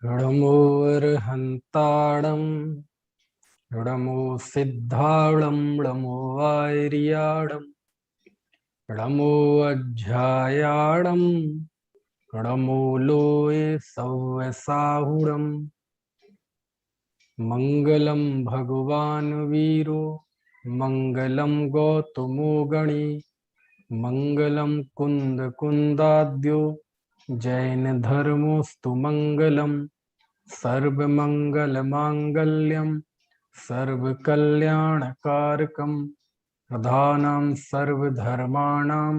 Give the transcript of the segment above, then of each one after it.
ऋडमोऽर्हन्ताडं ऋडमो सिद्धाडं ऋडमो वार्याडं ऋडमो अध्यायाडं ऋडमो लोये सव्यसाहुडम् मंगलम भगवान वीरो मंगलम गौतमो गणी मंगलम कुंद कुंदाद्यो जैन धर्मोस्तु मंगलम सर्वमंगल मांगल्यम सर्वकल्याणकारकम प्रधानं सर्वधर्माणां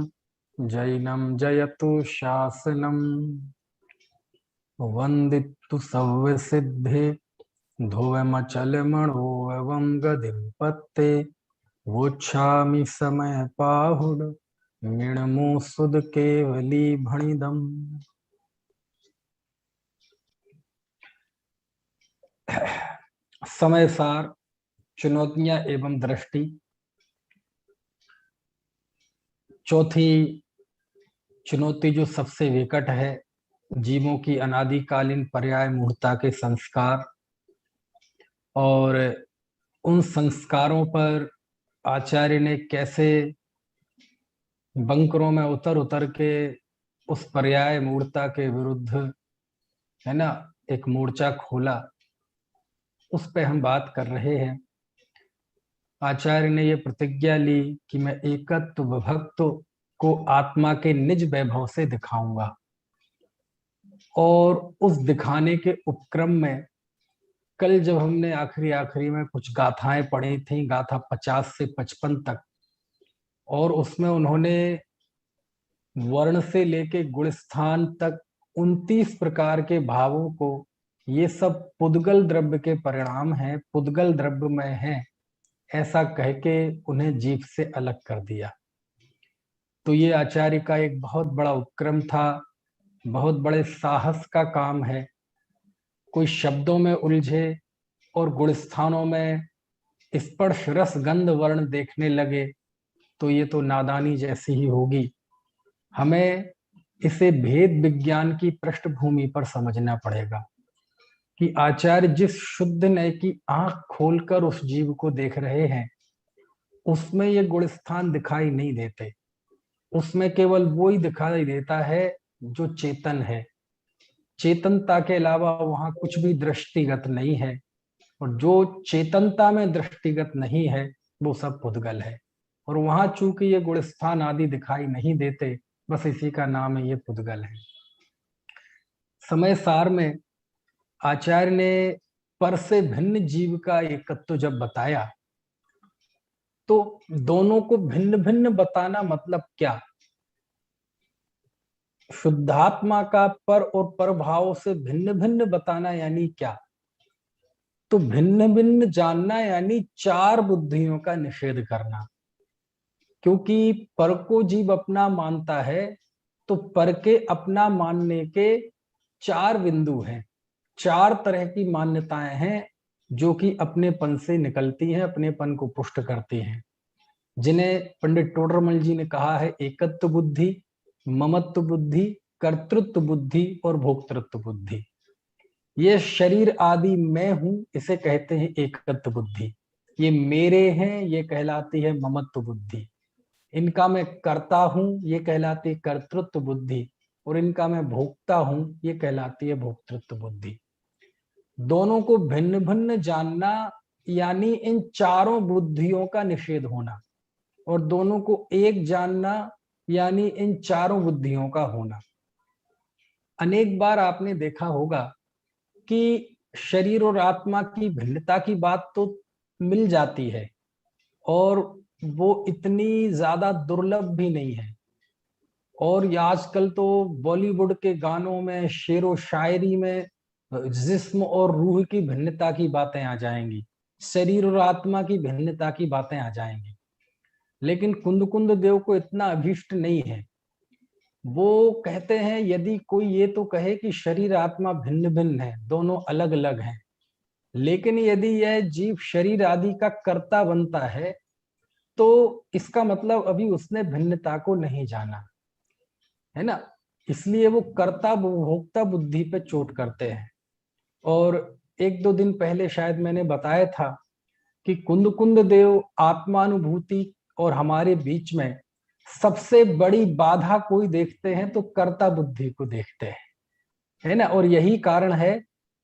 जैनं जयतु शासनम वंदितु सव्यसिद्धे ध्रुवमचलमणोऽवं गतिं पत्ते वोच्छामि समय पाहुड मृणमो सुद केवली भणिदम्। समय सार, चुनौतियां एवं दृष्टि। चौथी चुनौती जो सबसे विकट है, जीवों की अनादिकालीन पर्याय मूर्ता के संस्कार, और उन संस्कारों पर आचार्य ने कैसे बंकरों में उतर उतर के उस पर्याय मूर्ता के विरुद्ध, है ना, एक मोर्चा खोला, उस पे हम बात कर रहे हैं। आचार्य ने ये प्रतिज्ञा ली कि मैं एकत्व विभक्त्व को आत्मा के निज वैभव से दिखाऊंगा, और उस दिखाने के उपक्रम में कल जब हमने आखिरी में कुछ गाथाएं पढ़ी थी, गाथा 50 से 55 तक, और उसमें उन्होंने वर्ण से लेके गुणस्थान तक 29 प्रकार के भावों को, ये सब पुद्गल द्रव्य के परिणाम हैं, पुद्गल द्रव्य में है, ऐसा कह के उन्हें जीव से अलग कर दिया। तो ये आचार्य का एक बहुत बड़ा उपक्रम था, बहुत बड़े साहस का काम है। कोई शब्दों में उलझे और गुणस्थानों में स्पर्श रस गंध वर्ण देखने लगे तो ये तो नादानी जैसी ही होगी। हमें इसे भेद विज्ञान की पृष्ठभूमि पर समझना पड़ेगा कि आचार्य जिस शुद्ध नय की आंख खोलकर उस जीव को देख रहे हैं, उसमें ये गुणस्थान दिखाई नहीं देते। उसमें केवल वो ही दिखाई देता है जो चेतन है। चेतनता के अलावा वहां कुछ भी दृष्टिगत नहीं है, और जो चेतनता में दृष्टिगत नहीं है वो सब पुद्गल है। और वहां चूंकि ये गुणस्थान आदि दिखाई नहीं देते, बस इसी का नाम है, ये पुद्गल है। समय सार में आचार्य ने पर से भिन्न जीव का एकत्व जब बताया, तो दोनों को भिन्न भिन्न बताना मतलब क्या? शुद्धात्मा का पर और परभाव से भिन्न भिन्न बताना यानी क्या? तो भिन्न भिन्न जानना यानी चार बुद्धियों का निषेध करना। क्योंकि पर को जीव अपना मानता है, तो पर के अपना मानने के चार बिंदु हैं, चार तरह की मान्यताएं हैं जो कि अपनेपन से निकलती हैं, अपनेपन को पुष्ट करती हैं, जिन्हें पंडित टोडरमल जी ने कहा है एकत्व बुद्धि, ममत्व बुद्धि, कर्तृत्व बुद्धि और भोक्तृत्व बुद्धि। ये शरीर आदि मैं हूं, इसे कहते हैं एकत्व बुद्धि। ये मेरे हैं, ये कहलाती है ममत्व बुद्धि। इनका मैं करता हूं, ये कहलाती है कर्तृत्व बुद्धि। और इनका मैं भोक्ता हूं, ये कहलाती है भोक्तृत्व बुद्धि। दोनों को भिन्न भिन्न जानना यानी इन चारों बुद्धियों का निषेध होना, और दोनों को एक जानना यानी इन चारों बुद्धियों का होना। अनेक बार आपने देखा होगा कि शरीर और आत्मा की भिन्नता की बात तो मिल जाती है, और वो इतनी ज्यादा दुर्लभ भी नहीं है। और ये आजकल तो बॉलीवुड के गानों में, शेरो शायरी में जिस्म और रूह की भिन्नता की बातें आ जाएंगी, शरीर और आत्मा की भिन्नता की बातें आ जाएंगी। लेकिन कुंद कुंद देव को इतना अभीष्ट नहीं है। वो कहते हैं यदि कोई ये तो कहे कि शरीर आत्मा भिन्न भिन्न है, दोनों अलग अलग हैं, लेकिन यदि यह जीव शरीर आदि का कर्ता बनता है, तो इसका मतलब अभी उसने भिन्नता को नहीं जाना है ना। इसलिए वो कर्ता भोक्ता बुद्धि पे चोट करते हैं। और एक दो दिन पहले शायद मैंने बताया था कि कुंद कुंद देव आत्मानुभूति और हमारे बीच में सबसे बड़ी बाधा कोई देखते हैं तो कर्ता बुद्धि को देखते हैं, है ना। और यही कारण है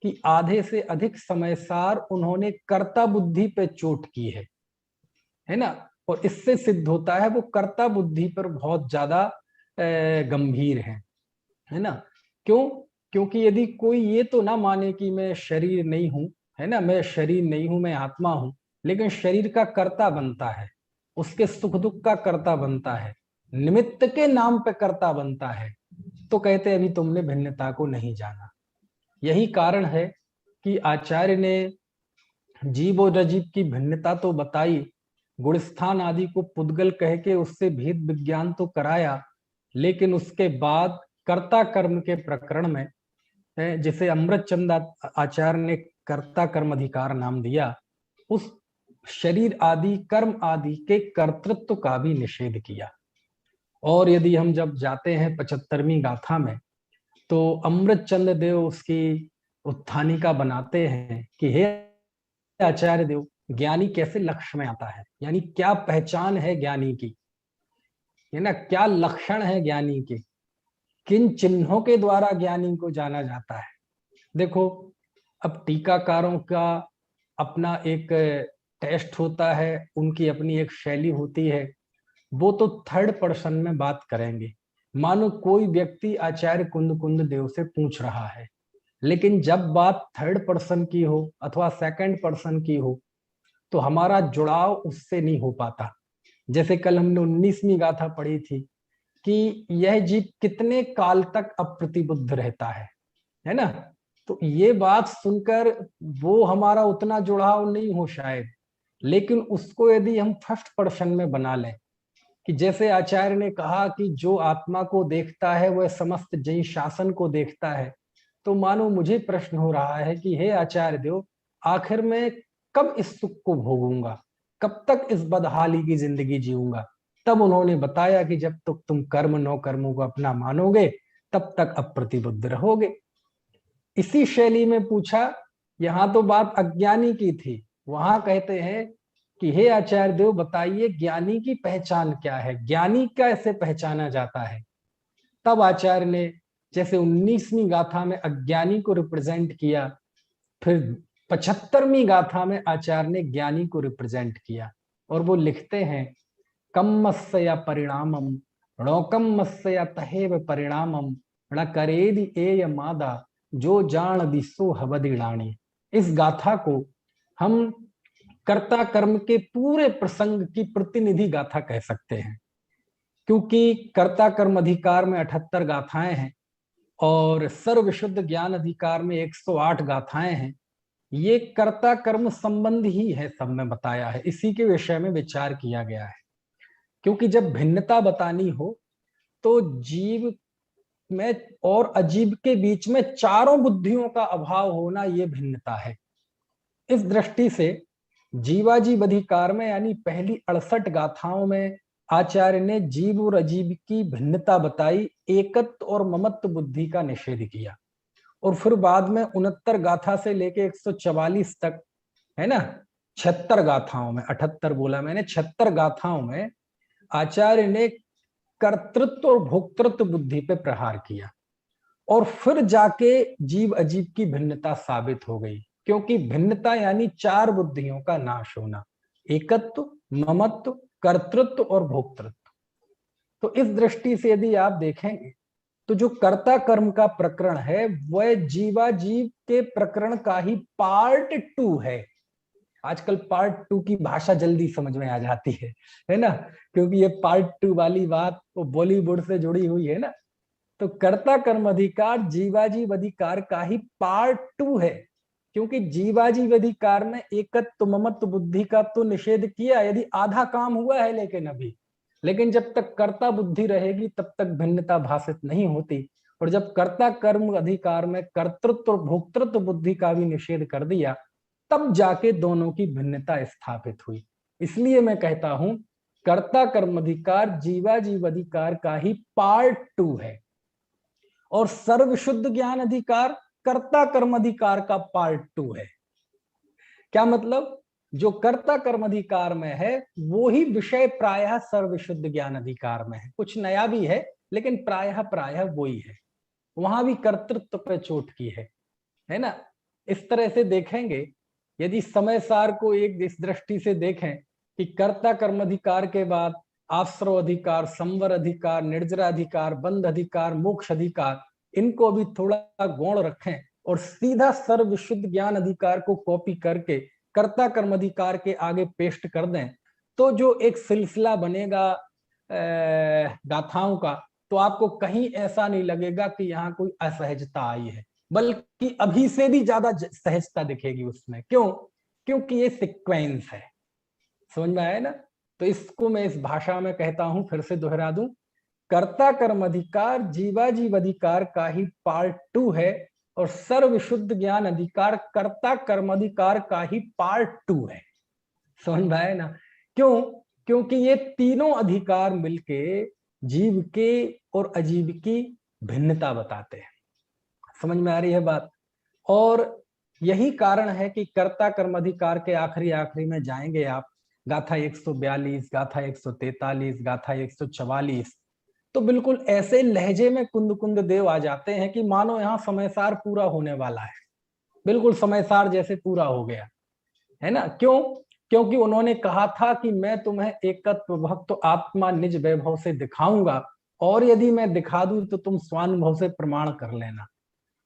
कि आधे से अधिक समय सार उन्होंने कर्ता बुद्धि पे चोट की है ना। और इससे सिद्ध होता है वो कर्ता बुद्धि पर बहुत ज्यादा गंभीर है ना। क्यों? क्योंकि यदि कोई ये तो ना माने कि मैं शरीर नहीं हूं, है ना, मैं शरीर नहीं हूं, मैं आत्मा हूं, लेकिन शरीर का कर्ता बनता है, उसके सुख दुख का कर्ता बनता है, निमित्त के नाम पे कर्ता बनता है, तो कहते अभी तुमने भिन्नता को नहीं जाना। यही कारण है कि आचार्य ने जीव और अजीब की भिन्नता तो बताई, गुणस्थान आदि को पुद्गल कह के उससे भेद विज्ञान तो कराया, लेकिन उसके बाद कर्ता कर्म के प्रकरण में, जिसे अमृतचंद आचार्य ने कर्ता कर्म अधिकार नाम दिया, उस शरीर आदि कर्म आदि के कर्तृत्व का भी निषेध किया। और यदि हम जब जाते हैं 75वीं गाथा में, तो अमृतचंद देव उसकी उत्थानिका बनाते हैं कि हे आचार्य देव, ज्ञानी कैसे लक्ष्य में आता है, यानी क्या पहचान है ज्ञानी की, है ना, क्या लक्षण है ज्ञानी के, किन चिन्हों के द्वारा ज्ञानी को जाना जाता है। देखो, अब टीकाकारों का अपना एक टेस्ट होता है, उनकी अपनी एक शैली होती है, वो तो थर्ड पर्सन में बात करेंगे। मानो कोई व्यक्ति आचार्य कुंद कुंद देव से पूछ रहा है, लेकिन जब बात थर्ड पर्सन की हो अथवा सेकंड पर्सन की हो, तो हमारा जुड़ाव उससे नहीं हो पाता। जैसे कल हमने 19वीं गाथा पढ़ी थी कि यह जीव कितने काल तक अप्रतिबुद्ध रहता है ना। तो ये बात सुनकर वो हमारा उतना जुड़ाव नहीं हो शायद, लेकिन उसको यदि हम फर्स्ट पर्सन में बना लें, कि जैसे आचार्य ने कहा कि जो आत्मा को देखता है वह समस्त जय शासन को देखता है, तो मानो मुझे प्रश्न हो रहा है कि हे आचार्य देव, आखिर मैं कब इस सुख को भोगूंगा, कब तक इस बदहाली की जिंदगी जीऊंगा। तब उन्होंने बताया कि जब तक तुम कर्म नौ कर्मों को अपना मानोगे तब तक अप्रतिबुद्ध रहोगे। इसी शैली में पूछा, यहां तो बात अज्ञानी की थी, वहां कहते हैं कि हे आचार्य देव बताइए ज्ञानी की पहचान क्या है, ज्ञानी कैसे पहचाना जाता है। तब आचार्य ने जैसे 19वीं गाथा में अज्ञानी को रिप्रेजेंट किया, फिर 75वीं गाथा में आचार्य ने ज्ञानी को रिप्रेजेंट किया। और वो लिखते हैं, कम्मस्या परिणामम णोकम्मस्या तहेव परिणामम ण करेदि एय मादा जो जान दिसो हवदिणाणी। इस गाथा को हम कर्ता कर्म के पूरे प्रसंग की प्रतिनिधि गाथा कह सकते हैं, क्योंकि कर्ता कर्म अधिकार में 78 गाथाएं हैं और सर्व विशुद्ध ज्ञान अधिकार में 108 गाथाएं हैं। ये कर्ता कर्म संबंध ही है, सब में बताया है, इसी के विषय में विचार किया गया है। क्योंकि जब भिन्नता बतानी हो तो जीव में और अजीब के बीच में चारों बुद्धियों का अभाव होना, ये भिन्नता है। इस दृष्टि से जीवाजीव अधिकार में यानी पहली 68 गाथाओं में आचार्य ने जीव और अजीब की भिन्नता बताई, एकत्व और ममत्व बुद्धि का निषेध किया। और फिर बाद में 69 गाथा से लेके 144 तक, है ना, 76 गाथाओं में, 78 बोला मैंने, 76 गाथाओं में आचार्य ने कर्तृत्व और भोक्तृत्व बुद्धि पे प्रहार किया। और फिर जाके जीव अजीब की भिन्नता साबित हो गई, क्योंकि भिन्नता यानी चार बुद्धियों का नाश होना, एकत्व, ममत्व, कर्तृत्व और भोक्तृत्व। तो इस दृष्टि से यदि आप देखेंगे तो जो कर्ता कर्म का प्रकरण है वह जीवाजीव के प्रकरण का ही पार्ट 2 है। आजकल पार्ट 2 की भाषा जल्दी समझ में आ जाती है ना, क्योंकि ये पार्ट 2 वाली बात वो बॉलीवुड से जुड़ी हुई है ना। तो कर्ता कर्म अधिकार जीवाजीव अधिकार का ही पार्ट 2 है, क्योंकि जीवाजीव अधिकार में एकत्व ममत्व बुद्धि का तो निषेध किया, यदि आधा काम हुआ है लेकिन जब तक कर्ता बुद्धि रहेगी तब तक भिन्नता भाषित नहीं होती। और जब कर्ता कर्म अधिकार में कर्तृत्व और भोक्तृत्व बुद्धि का भी निषेध कर दिया, तब जाके दोनों की भिन्नता स्थापित हुई। इसलिए मैं कहता हूं कर्ता कर्म अधिकार जीवाजीव अधिकार का ही पार्ट 2 है। और सर्वशुद्ध ज्ञान अधिकार कर्ता कर्म अधिकार का पार्ट 2 है। क्या मतलब? जो कर्ता कर्म अधिकार में है वो ही विषय प्रायः सर्वशुद्ध ज्ञान अधिकार में है। कुछ नया भी है लेकिन प्रायः प्रायः वही है। वहां भी कर्तृत्व पे चोट की है ना। इस तरह से देखेंगे, यदि समय सार को एक इस दृष्टि से देखें कि कर्ता कर्म अधिकार के बाद आश्रव अधिकार, संवर अधिकार, निर्जरा अधिकार, बंध अधिकार, मोक्ष अधिकार, इनको भी थोड़ा गौण रखें और सीधा सर्वशुद्ध ज्ञान अधिकार को कॉपी करके कर्ता कर्म अधिकार के आगे पेस्ट कर दें, तो जो एक सिलसिला बनेगा गाथाओं का, तो आपको कहीं ऐसा नहीं लगेगा कि यहाँ कोई असहजता आई है, बल्कि अभी से भी ज्यादा सहजता दिखेगी उसमें। क्यों? क्योंकि ये सीक्वेंस है। समझ में आया ना? तो इसको मैं इस भाषा में कहता हूं, फिर से दोहरा दूं, कर्ता कर्म अधिकार जीवाजीव अधिकार का ही पार्ट 2 है और सर्वशुद्ध ज्ञान अधिकार कर्ता कर्म अधिकार का ही पार्ट 2 है। समझ में आया ना? क्यों? क्योंकि ये तीनों अधिकार मिलके जीव के और अजीव की भिन्नता बताते हैं। समझ में आ रही है बात? और यही कारण है कि कर्ता कर्म अधिकार के आखिरी में जाएंगे आप, गाथा 142, गाथा 143, गाथा 144, तो बिल्कुल ऐसे लहजे में कुंद कुंद देव आ जाते हैं कि मानो यहाँ समयसार पूरा होने वाला है, बिल्कुल समयसार जैसे पूरा हो गया है ना। क्यों? क्योंकि उन्होंने कहा था कि मैं तुम्हें एकत्व भक्त आत्मा निज वैभव से दिखाऊंगा, और यदि मैं दिखा दूं तो तुम स्वानुभव से प्रमाण कर लेना।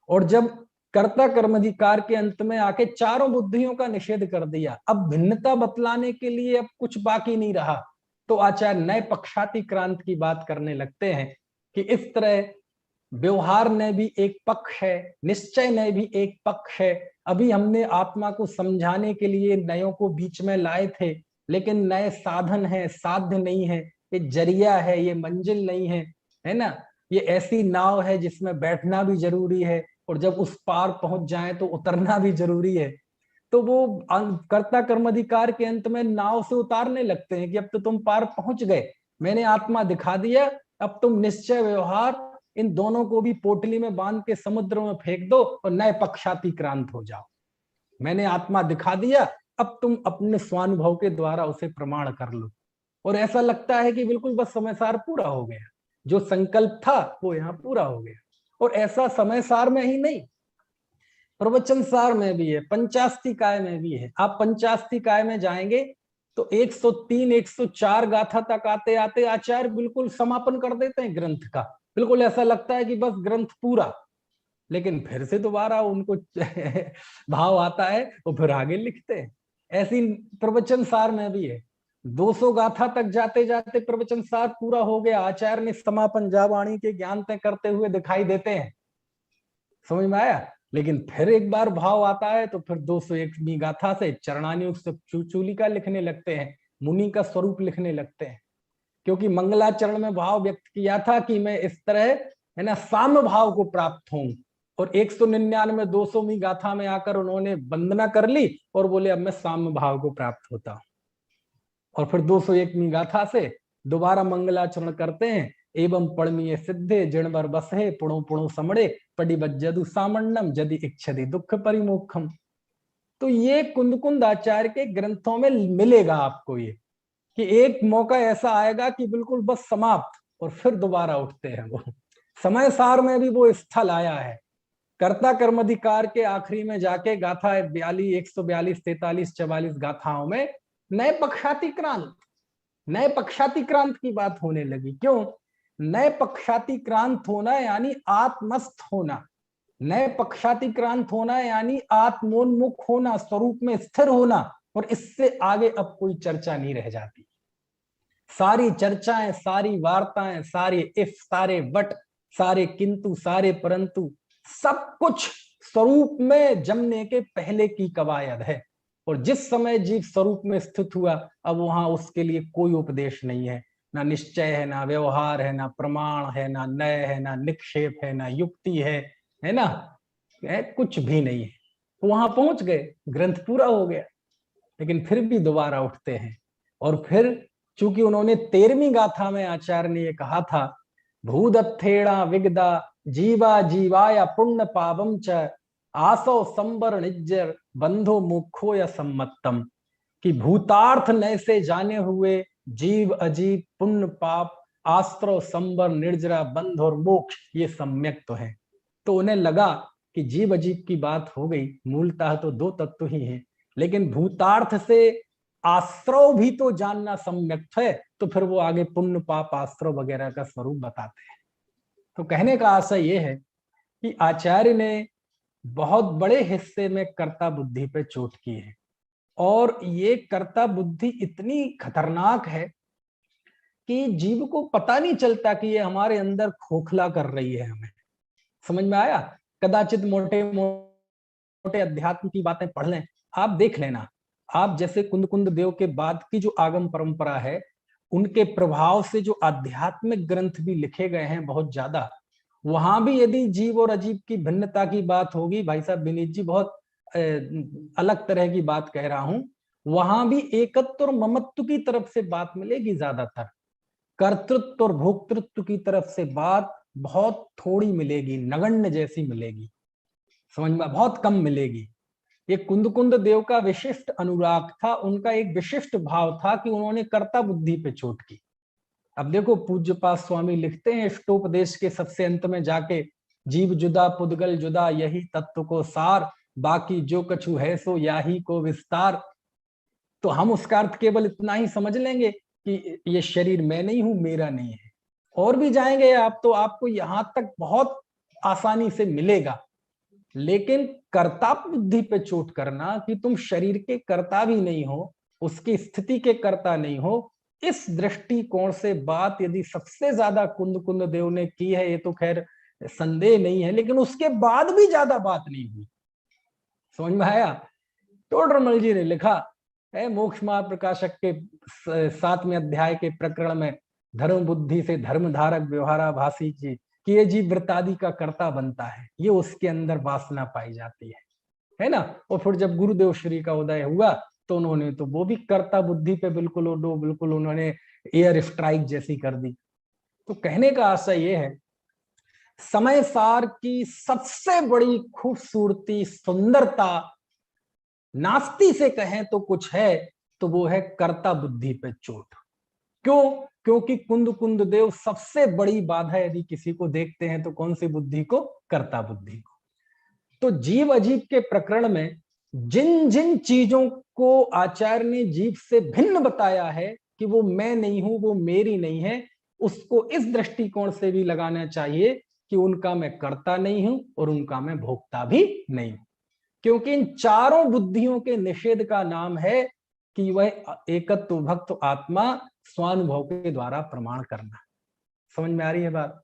और जब कर्ता कर्म अधिकार के अंत में आके चारों बुद्धियों का निषेध कर दिया, अब भिन्नता बतलाने के लिए अब कुछ बाकी नहीं रहा, तो आचार्य नए पक्षाति क्रांत की बात करने लगते हैं कि इस तरह व्यवहार ने भी एक पक्ष है, निश्चय ने भी एक पक्ष है। अभी हमने आत्मा को समझाने के लिए नयों को बीच में लाए थे, लेकिन नए साधन है, साध्य नहीं है, ये जरिया है, ये मंजिल नहीं है, है ना। ये ऐसी नाव है जिसमें बैठना भी जरूरी है, और जब उस पार पहुंच जाए तो उतरना भी जरूरी है। तो वो कर्ता कर्म अधिकार के अंत में नाव से उतारने लगते हैं कि अब तो तुम पार पहुंच गए, मैंने आत्मा दिखा दिया, अब तुम निश्चय व्यवहार इन दोनों को भी पोटली में बांध के समुद्र में फेंक दो और नए पक्षाति क्रांत हो जाओ। मैंने आत्मा दिखा दिया, अब तुम अपने स्वानुभव के द्वारा उसे प्रमाण कर लो। और ऐसा लगता है कि बिल्कुल बस समयसार पूरा हो गया, जो संकल्प था वो यहाँ पूरा हो गया। और ऐसा समयसार में ही नहीं, प्रवचन सार में भी है, पंचास्तिकाय में भी है। आप पंचास्तिकाय में जाएंगे तो 103, 104 गाथा तक आते आते आचार्य बिल्कुल समापन कर देते हैं ग्रंथ का। बिल्कुल ऐसा लगता है कि बस ग्रंथ पूरा, लेकिन फिर से दोबारा उनको भाव आता है और फिर आगे लिखते हैं। ऐसी प्रवचन सार में भी है, 200 गाथा तक जाते जाते प्रवचन सार पूरा हो गया, आचार्य ने समापन जावाणी के ज्ञान तय करते हुए दिखाई देते हैं। समझ में आया? लेकिन फिर एक बार भाव आता है तो फिर 201वीं गाथा से चरणानुयुक्त चूलिका लिखने लगते हैं, मुनि का स्वरूप लिखने लगते हैं। क्योंकि मंगलाचरण में भाव व्यक्त किया था कि मैं इस तरह है ना साम्य भाव को प्राप्त हूं, और 199 200वीं गाथा में आकर उन्होंने वंदना कर ली और बोले अब मैं साम्य भाव को प्राप्त होता हूं। और फिर 201वीं गाथा से दोबारा मंगलाचरण करते हैं, एवं पड़मीय सिद्धे जिणवर बसहे पुणो पुणो समड़े पड़ी बज्जदु सामंडम यदि इच्छति दुख परिमोखम। तो ये कुंद कुंद आचार्य के ग्रंथों में मिलेगा आपको ये, कि एक मौका ऐसा आएगा कि बिल्कुल बस समाप्त और फिर दोबारा उठते हैं वो। समय सार में भी वो स्थल आया है। कर्ता कर्म अधिकार के आखिरी में जाके गाथा 42, 142, 43, 44 गाथाओं में नए पक्षाति क्रांत, नए पक्षाति क्रांत की बात होने लगी। क्यों? नए पक्षाति क्रांत होना यानी आत्मस्थ होना, नए पक्षाति क्रांत होना यानी आत्मोन्मुख होना, स्वरूप में स्थिर होना, और इससे आगे अब कोई चर्चा नहीं रह जाती। सारी चर्चाएं, सारी वार्ताएं, सारे इफ, सारे बट, सारे किंतु, सारे परंतु, सब कुछ स्वरूप में जमने के पहले की कवायद है। और जिस समय जीव स्वरूप में स्थित हुआ, अब वहां उसके लिए कोई उपदेश नहीं है, ना निश्चय है, ना व्यवहार है, ना प्रमाण है, ना नय है, ना निक्षेप है, ना युक्ति है ना, कुछ भी नहीं है। वहां पहुंच गए, ग्रंथ पूरा हो गया, लेकिन फिर भी दोबारा उठते हैं। और फिर चूंकि उन्होंने 13वीं गाथा में आचार्य ने ये कहा था, भूदत्थेड़ा विगदा जीवा जीवाया पुण्य पावम च आसो संबर निज्जर बंधो मुखो या सम्मतम, कि भूतार्थ नय से जाने हुए जीव अजीव पुण्य पाप आस्त्रो संबर निर्जरा बंध और मोक्ष ये सम्यक तो है। तो उन्हें लगा कि जीव अजीब की बात हो गई, मूलतः तो दो तत्व ही हैं, लेकिन भूतार्थ से आश्रव भी तो जानना सम्यक है, तो फिर वो आगे पुण्य पाप आश्रव वगैरह का स्वरूप बताते हैं। तो कहने का आशय ये है कि आचार्य ने बहुत बड़े हिस्से में कर्ता बुद्धि पे चोट की है, और ये कर्ता बुद्धि इतनी खतरनाक है कि जीव को पता नहीं चलता कि ये हमारे अंदर खोखला कर रही है हमें। समझ में आया? कदाचित मोटे मोटे अध्यात्म की बातें पढ़ लें, आप देख लेना, आप जैसे कुंद कुंद देव के बाद की जो आगम परंपरा है, उनके प्रभाव से जो आध्यात्मिक ग्रंथ भी लिखे गए हैं बहुत ज्यादा, वहां भी यदि जीव और अजीब की भिन्नता की बात होगी, भाई साहब विनीत जी बहुत अलग तरह की बात कह रहा हूं, वहां भी एकत्व और ममत्व की तरफ से बात मिलेगी ज्यादातर, कर्तृत्व और भोक्तृत्व की तरफ से बात बहुत थोड़ी मिलेगी, नगण्य जैसी मिलेगी, समझ में बहुत कम मिलेगी। ये कुंद कुंद देव का विशिष्ट अनुराग था, उनका एक विशिष्ट भाव था कि उन्होंने कर्ता बुद्धि पे चोट की। अब देखो पूज्यपाद स्वामी लिखते हैं इष्टोपदेश के सबसे अंत में जाके, जीव जुदा पुद्गल जुदा यही तत्व को सार, बाकी जो कछु है सो याही को विस्तार। तो हम उसका अर्थ केवल इतना ही समझ लेंगे कि ये शरीर मैं नहीं हूं, मेरा नहीं है, और भी जाएंगे आप तो आपको यहां तक बहुत आसानी से मिलेगा। लेकिन कर्ता बुद्धि पे चोट करना कि तुम शरीर के कर्ता भी नहीं हो, उसकी स्थिति के कर्ता नहीं हो, इस दृष्टिकोण से बात यदि सबसे ज्यादा कुंद कुंद देव ने की है, ये तो खैर संदेह नहीं है, लेकिन उसके बाद भी ज्यादा बात नहीं हुई। समझ में आया? टोडरमल जी ने लिखा है मोक्ष महाप्रकाशक के 7वें अध्याय के प्रकरण में, धर्म बुद्धि से धर्म धारक व्यवहाराभासी जी कि ये जीव वृत्तादि का कर्ता बनता है, ये उसके अंदर वासना पाई जाती है ना। और फिर जब गुरुदेव श्री का उदय हुआ तो उन्होंने तो वो भी कर्ता बुद्धि पे बिल्कुल उन्होंने एयर स्ट्राइक जैसी कर दी। तो कहने का आशय ये है, समय सार की सबसे बड़ी खूबसूरती सुंदरता नास्ती से कहें तो कुछ है, तो वो है कर्ता बुद्धि पे चोट। क्यों? क्योंकि कुंद कुंद देव सबसे बड़ी बाधा यदि किसी को देखते हैं तो कौन सी बुद्धि को? कर्ता बुद्धि को। तो जीव अजीब के प्रकरण में जिन जिन चीजों को आचार्य ने जीव से भिन्न बताया है कि वो मैं नहीं हूं, वो मेरी नहीं है, उसको इस दृष्टिकोण से भी लगाना चाहिए कि उनका मैं कर्ता नहीं हूं और उनका मैं भोक्ता भी नहीं हूं। क्योंकि इन चारों बुद्धियों के निषेध का नाम है कि वह एकत्व भक्त आत्मा स्वानुभव के द्वारा प्रमाण करना। समझ में आ रही है बात?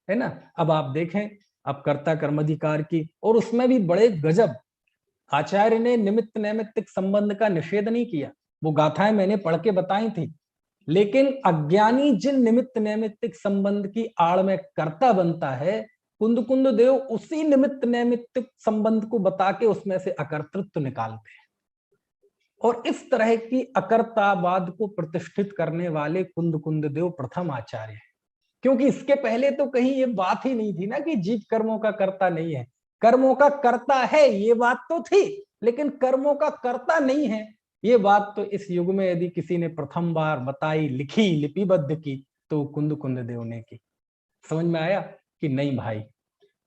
है ना? अब आप देखें, अब कर्ता कर्माधिकार की, और उसमें भी बड़े गजब, आचार्य ने निमित्त नैमित्तिक संबंध का निषेध नहीं किया, वो गाथाएं मैंने पढ़ के बताई थी, लेकिन अज्ञानी जिन निमित्त नैमित्तिक संबंध की आड़ में कर्ता बनता है, कुंद कुंद देव उसी निमित्त नैमित्तिक संबंध को बता के उसमें से अकर्तृत्व निकालते हैं। और इस तरह की अकर्तावाद को प्रतिष्ठित करने वाले कुंद कुंद देव प्रथम आचार्य है। क्योंकि इसके पहले तो कहीं ये बात ही नहीं थी ना कि जीव कर्मों का कर्ता नहीं है। कर्मों का कर्ता है ये बात तो थी, लेकिन कर्मों का कर्ता नहीं है ये बात तो इस युग में यदि किसी ने प्रथम बार बताई, लिखी, लिपिबद्ध की, तो कुंद कुंद देव ने की। समझ में आया कि नहीं भाई,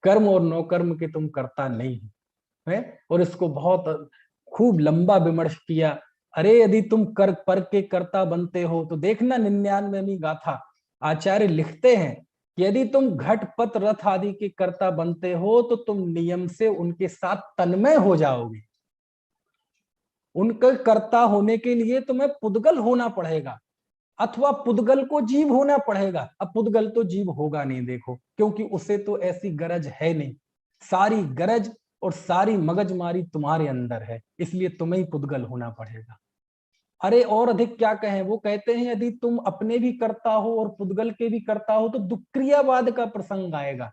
कर्म और नौकर्म के तुम कर्ता नहीं हो, है? और इसको बहुत खूब लंबा विमर्श किया। अरे यदि तुम कर पर के कर्ता बनते हो तो देखना 99वीं गाथा आचार्य लिखते हैं कि यदि तुम घट पट रथ आदि के कर्ता बनते हो तो तुम नियम से उनके साथ तन्मय हो जाओगे। उनके कर्ता होने के लिए तुम्हें पुद्गल होना पड़ेगा, अथवा पुद्गल को जीव होना पड़ेगा। अब पुद्गल तो जीव होगा नहीं, देखो, क्योंकि उसे तो ऐसी गरज है नहीं। सारी गरज और सारी मगजमारी तुम्हारे अंदर है, इसलिए तुम्हें ही पुद्गल होना पड़ेगा। अरे और अधिक क्या कहें, वो कहते हैं यदि तुम अपने भी करता हो और पुद्गल के भी करता हो तो दुक्रियावाद का प्रसंग आएगा।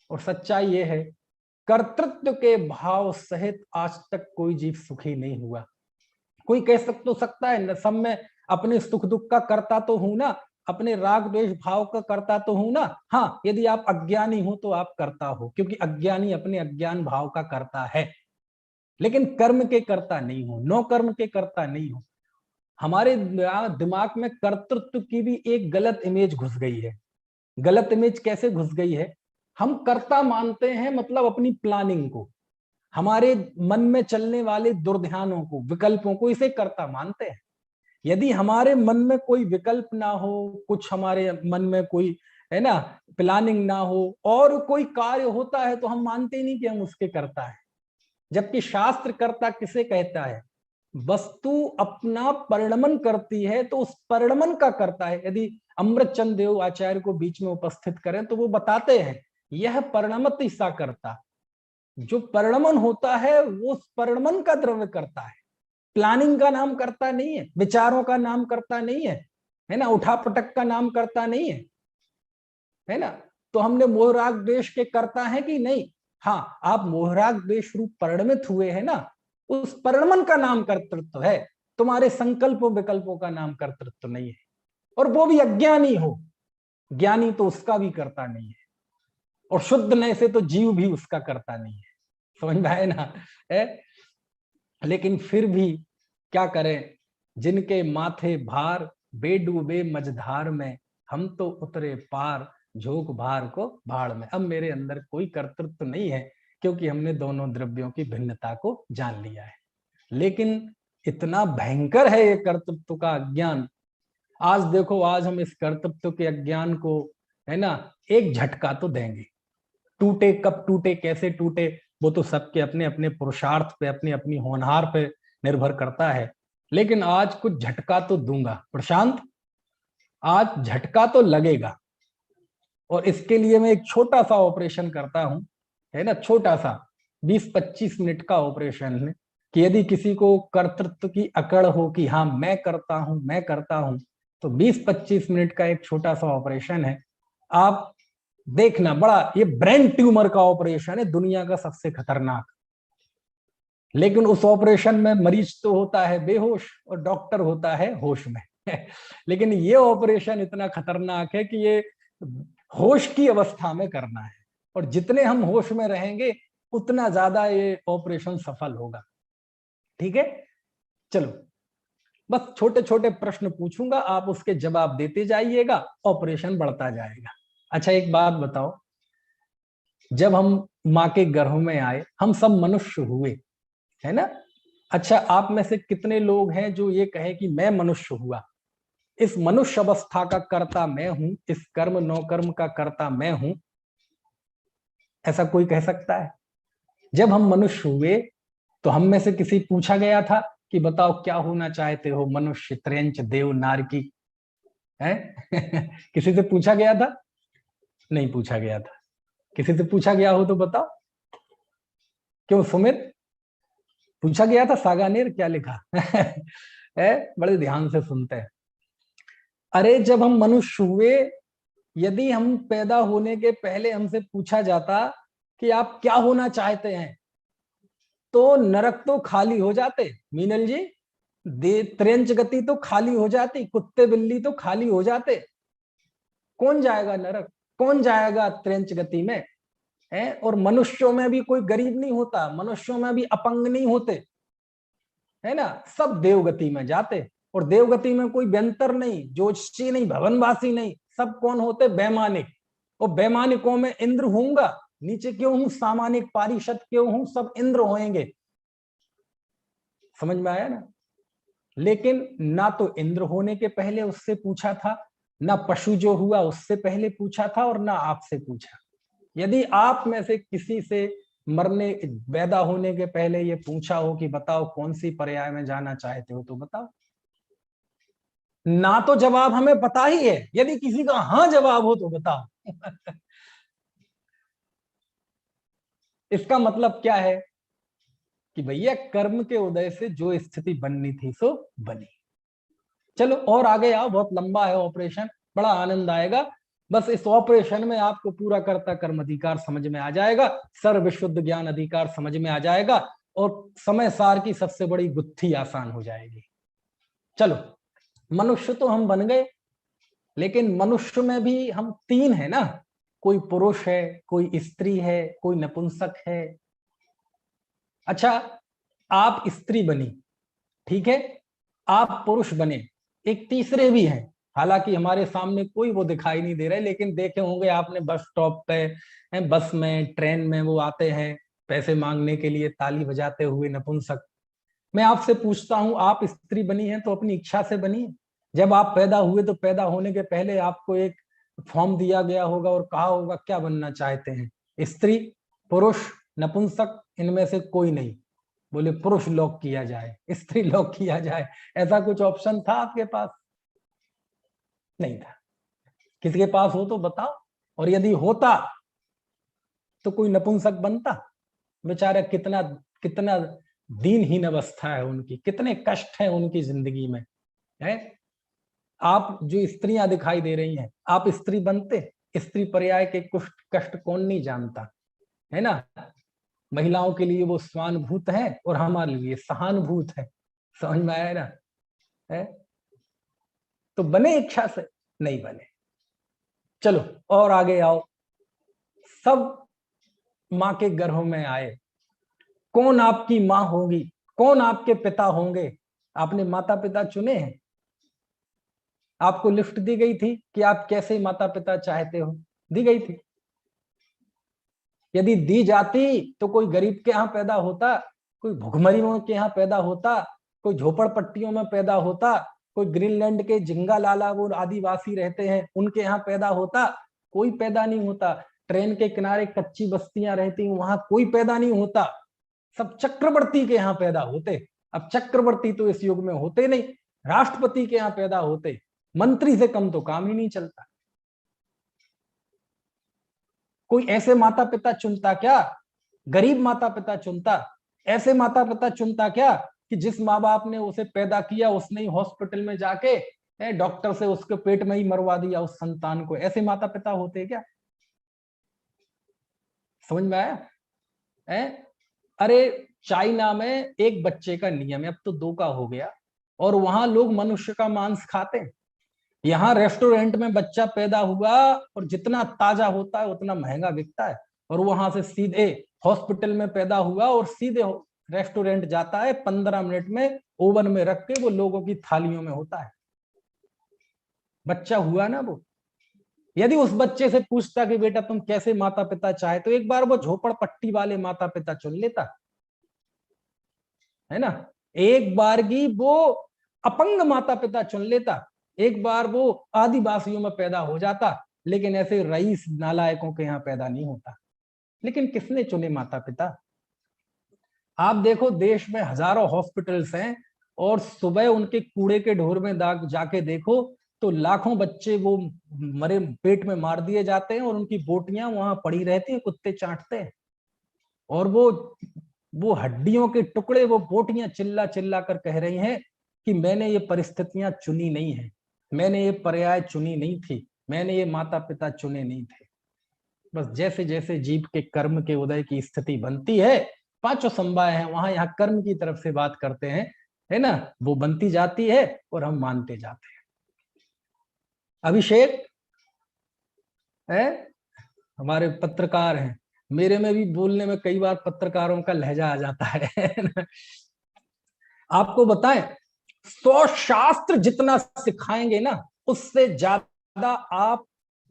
और सच्चाई ये है, कर्तृत्व के भाव सहित आज तक कोई जीव सुखी नहीं हुआ। कोई कह सकता है सब में अपने सुख दुख का करता तो हूं ना, अपने राग द्वेष भाव का कर्ता तो हूं ना। हाँ, यदि आप अज्ञानी हो तो आप कर्ता हो, क्योंकि अज्ञानी अपने अज्ञान भाव का कर्ता है, लेकिन कर्म के कर्ता नहीं हो, नो कर्म के कर्ता नहीं हो। हमारे दिमाग में कर्तृत्व की भी एक गलत इमेज घुस गई है। गलत इमेज कैसे घुस गई है? हम कर्ता मानते हैं मतलब अपनी प्लानिंग को, हमारे मन में चलने वाले दुर्ध्यानों को, विकल्पों को, इसे कर्ता मानते हैं। यदि हमारे मन में कोई विकल्प ना हो, कुछ हमारे मन में कोई, है ना, प्लानिंग ना हो और कोई कार्य होता है, तो हम मानते ही नहीं कि हम उसके कर्ता है। जबकि शास्त्र कर्ता किसे कहता है? वस्तु अपना परिणमन करती है तो उस परिणमन का करता है। यदि अमृतचंद देव आचार्य को बीच में उपस्थित करें तो वो बताते हैं, यह परिणमत सा करता, जो परिणमन होता है वो उस परिणमन का द्रव्य करता है। प्लानिंग का नाम करता नहीं है, विचारों का नाम करता नहीं है ना, उठापटक का नाम करता नहीं है ना। तो हमने मोहराग द्वेष के करता है कि नहीं? हाँ, आप मोहराग द्वेष रूप परिणमित हुए हैं ना, उस परिणमन का नाम कर्तृत्व है, तुम्हारे संकल्पों विकल्पों का नाम कर्तृत्व नहीं है। और वो भी अज्ञानी हो, ज्ञानी तो उसका भी करता नहीं है, और शुद्ध नए से तो जीव भी उसका करता नहीं है। समझ में आए ना? लेकिन फिर भी क्या करें, जिनके माथे भार बेडूबे मझधार में, हम तो उतरे पार झोंक भार को भाड़ में। अब मेरे अंदर कोई कर्तृत्व नहीं है, क्योंकि हमने दोनों द्रव्यों की भिन्नता को जान लिया है। लेकिन इतना भयंकर है ये कर्तृत्व का अज्ञान। आज देखो, आज हम इस कर्तृत्व के अज्ञान को, है ना, एक झटका तो देंगे। टूटे कब टूटे, कैसे टूटे, वो तो सबके अपने अपने पुरुषार्थ पे, अपनी अपनी होनहार पे निर्भर करता है। लेकिन आज कुछ झटका तो दूंगा प्रशांत, आज झटका तो लगेगा। और इसके लिए मैं एक छोटा सा ऑपरेशन करता हूं, है ना, छोटा सा 20-25 मिनट का ऑपरेशन है, कि यदि किसी को कर्तृत्व की अकड़ हो कि हाँ मैं करता हूं मैं करता हूं, तो 20-25 मिनट का एक छोटा सा ऑपरेशन है। आप देखना, बड़ा ये ब्रेन ट्यूमर का ऑपरेशन है, दुनिया का सबसे खतरनाक। लेकिन उस ऑपरेशन में मरीज तो होता है बेहोश और डॉक्टर होता है होश में। लेकिन ये ऑपरेशन इतना खतरनाक है कि ये होश की अवस्था में करना है, और जितने हम होश में रहेंगे उतना ज्यादा ये ऑपरेशन सफल होगा। ठीक है, चलो, बस छोटे छोटे प्रश्न पूछूंगा, आप उसके जवाब देते जाइएगा, ऑपरेशन बढ़ता जाएगा। अच्छा, एक बात बताओ, जब हम माँ के गर्भ में आए, हम सब मनुष्य हुए, है ना। अच्छा, आप में से कितने लोग हैं जो ये कहे कि मैं मनुष्य हुआ, इस मनुष्य अवस्था का कर्ता मैं हूं, इस कर्म नौ कर्म का कर्ता मैं हूं? ऐसा कोई कह सकता है? जब हम मनुष्य हुए तो हम में से किसी पूछा गया था कि बताओ क्या होना चाहते हो, मनुष्य, त्रेंच, देव, नारकी, है? किसी से पूछा गया था? नहीं पूछा गया था। किसी से पूछा गया हो तो बताओ। क्यों सुमित, पूछा गया था? सागानेर क्या लिखा? है, बड़े ध्यान से सुनते हैं। अरे जब हम मनुष्य हुए, यदि हम पैदा होने के पहले हमसे पूछा जाता कि आप क्या होना चाहते हैं, तो नरक तो खाली हो जाते मीनल जी, त्रेंच गति तो खाली हो जाती, कुत्ते बिल्ली तो खाली हो जाते। कौन जाएगा नरक, कौन जाएगा त्रेंच गति में? है, और मनुष्यों में भी कोई गरीब नहीं होता, मनुष्यों में भी अपंग नहीं होते, है ना, सब देवगति में जाते। और देवगति में कोई व्यंतर नहीं, ज्योतिषी नहीं, भवनवासी नहीं, सब कौन होते? वैमानिक। और वैमानिकों में इंद्र होऊंगा, नीचे क्यों हूं, सामानिक पारिषद क्यों हूं, सब इंद्र होंगे। समझ में आया ना? लेकिन ना तो इंद्र होने के पहले उससे पूछा था, ना पशु जो हुआ उससे पहले पूछा था, और ना आपसे पूछा। यदि आप में से किसी से मरने, पैदा होने के पहले ये पूछा हो कि बताओ कौन सी पर्याय में जाना चाहते हो, तो बताओ। ना तो जवाब हमें पता ही है, यदि किसी का हाँ जवाब हो तो बताओ। इसका मतलब क्या है कि भैया कर्म के उदय से जो स्थिति बननी थी सो बनी। चलो और आगे आओ, बहुत लंबा है ऑपरेशन, बड़ा आनंद आएगा। बस इस ऑपरेशन में आपको पूरा कर्ता कर्म अधिकार समझ में आ जाएगा, सर्व शुद्ध ज्ञान अधिकार समझ में आ जाएगा, और समय सार की सबसे बड़ी गुत्थी आसान हो जाएगी। चलो, मनुष्य तो हम बन गए, लेकिन मनुष्य में भी हम तीन है ना, कोई पुरुष है, कोई स्त्री है, कोई नपुंसक है। अच्छा, आप स्त्री बनी, ठीक है, आप पुरुष बने, एक तीसरे भी हैं, हालांकि हमारे सामने कोई वो दिखाई नहीं दे रहे, लेकिन देखे होंगे आपने बस स्टॉप पे, बस में, ट्रेन में वो आते हैं पैसे मांगने के लिए ताली बजाते हुए नपुंसक। मैं आपसे पूछता हूं, आप स्त्री बनी हैं तो अपनी इच्छा से बनी है? जब आप पैदा हुए तो पैदा होने के पहले आपको एक फॉर्म दिया गया होगा और कहा होगा क्या बनना चाहते हैं, स्त्री, पुरुष, नपुंसक, इनमें से कोई नहीं। बोले पुरुष लॉक किया जाए, स्त्री लॉक किया जाए, ऐसा कुछ ऑप्शन था आपके पास? नहीं था। किसी के पास हो तो बताओ, और यदि होता तो कोई नपुंसक बनता? बेचारा कितना कितना दीनहीन अवस्था है उनकी, कितने कष्ट हैं उनकी जिंदगी में है। आप जो स्त्रियां दिखाई दे रही हैं, आप स्त्री बनते? स्त्री पर्याय के कुछ कष्ट कौन नहीं जानता, है ना। महिलाओं के लिए वो स्वानुभूत है और हमारे लिए सहानुभूत है, समझ में आया ना है। तो बने इच्छा से? नहीं बने। चलो और आगे आओ। सब माँ के गर्भ में आए, कौन आपकी माँ होगी, कौन आपके पिता होंगे? आपने माता पिता चुने हैं? आपको लिफ्ट दी गई थी कि आप कैसे माता पिता चाहते हो? दी गई थी? यदि दी जाती तो कोई गरीब के यहाँ पैदा होता, कोई भुखमरियों के यहाँ पैदा होता, कोई झोपड़पट्टियों में पैदा होता, कोई ग्रीनलैंड के जिंगा लाला वो आदिवासी रहते हैं उनके यहाँ पैदा होता? कोई पैदा नहीं होता। ट्रेन के किनारे कच्ची बस्तियां रहती, वहां कोई पैदा नहीं होता। सब चक्रवर्ती के यहाँ पैदा होते। अब चक्रवर्ती तो इस युग में होते नहीं, राष्ट्रपति के यहाँ पैदा होते। मंत्री से कम तो काम ही नहीं चलता। कोई ऐसे माता पिता चुनता क्या? गरीब माता पिता चुनता? ऐसे माता पिता चुनता क्या कि जिस माँ बाप ने उसे पैदा किया उसने ही हॉस्पिटल में जाके डॉक्टर से उसके पेट में ही मरवा दिया उस संतान को? ऐसे माता पिता होते क्या? समझ में आया है? अरे चाइना में एक बच्चे का नियम है, अब तो दो का हो गया, और वहां लोग मनुष्य का मांस खाते हैं। यहाँ रेस्टोरेंट में बच्चा पैदा हुआ और जितना ताजा होता है उतना महंगा बिकता है, और वहां से सीधे हॉस्पिटल में पैदा हुआ और सीधे रेस्टोरेंट जाता है, 15 मिनट में ओवन में रख के वो लोगों की थालियों में होता है। बच्चा हुआ ना वो, यदि उस बच्चे से पूछता कि बेटा तुम कैसे माता पिता चाहे, तो एक बार वो झोपड़पट्टी वाले माता पिता चुन लेता, है ना। एक बार की वो अपंग माता पिता चुन लेता, एक बार वो आदिवासियों में पैदा हो जाता, लेकिन ऐसे रईस नालायकों के यहाँ पैदा नहीं होता। लेकिन किसने चुने माता पिता? आप देखो देश में हजारों हॉस्पिटल्स हैं, और सुबह उनके कूड़े के ढोर में जाके देखो तो लाखों बच्चे वो मरे पेट में मार दिए जाते हैं, और उनकी बोटियां वहां पड़ी रहती है, कुत्ते चाटते हैं, और वो हड्डियों के टुकड़े, वो बोटियां चिल्ला चिल्ला कर कह रही हैं कि मैंने ये परिस्थितियां चुनी नहीं है, मैंने ये पर्याय चुनी नहीं थी, मैंने ये माता पिता चुने नहीं थे। बस जैसे जैसे जीव के कर्म के उदय की स्थिति बनती है, पांचों संवाय है वहां, यहाँ कर्म की तरफ से बात करते हैं, है ना, वो बनती जाती है और हम मानते जाते हैं। अभिषेक है, हमारे पत्रकार हैं, मेरे में भी बोलने में कई बार पत्रकारों का लहजा आ जाता है आपको बताएं, 100 शास्त्र जितना सिखाएंगे ना, उससे ज्यादा आप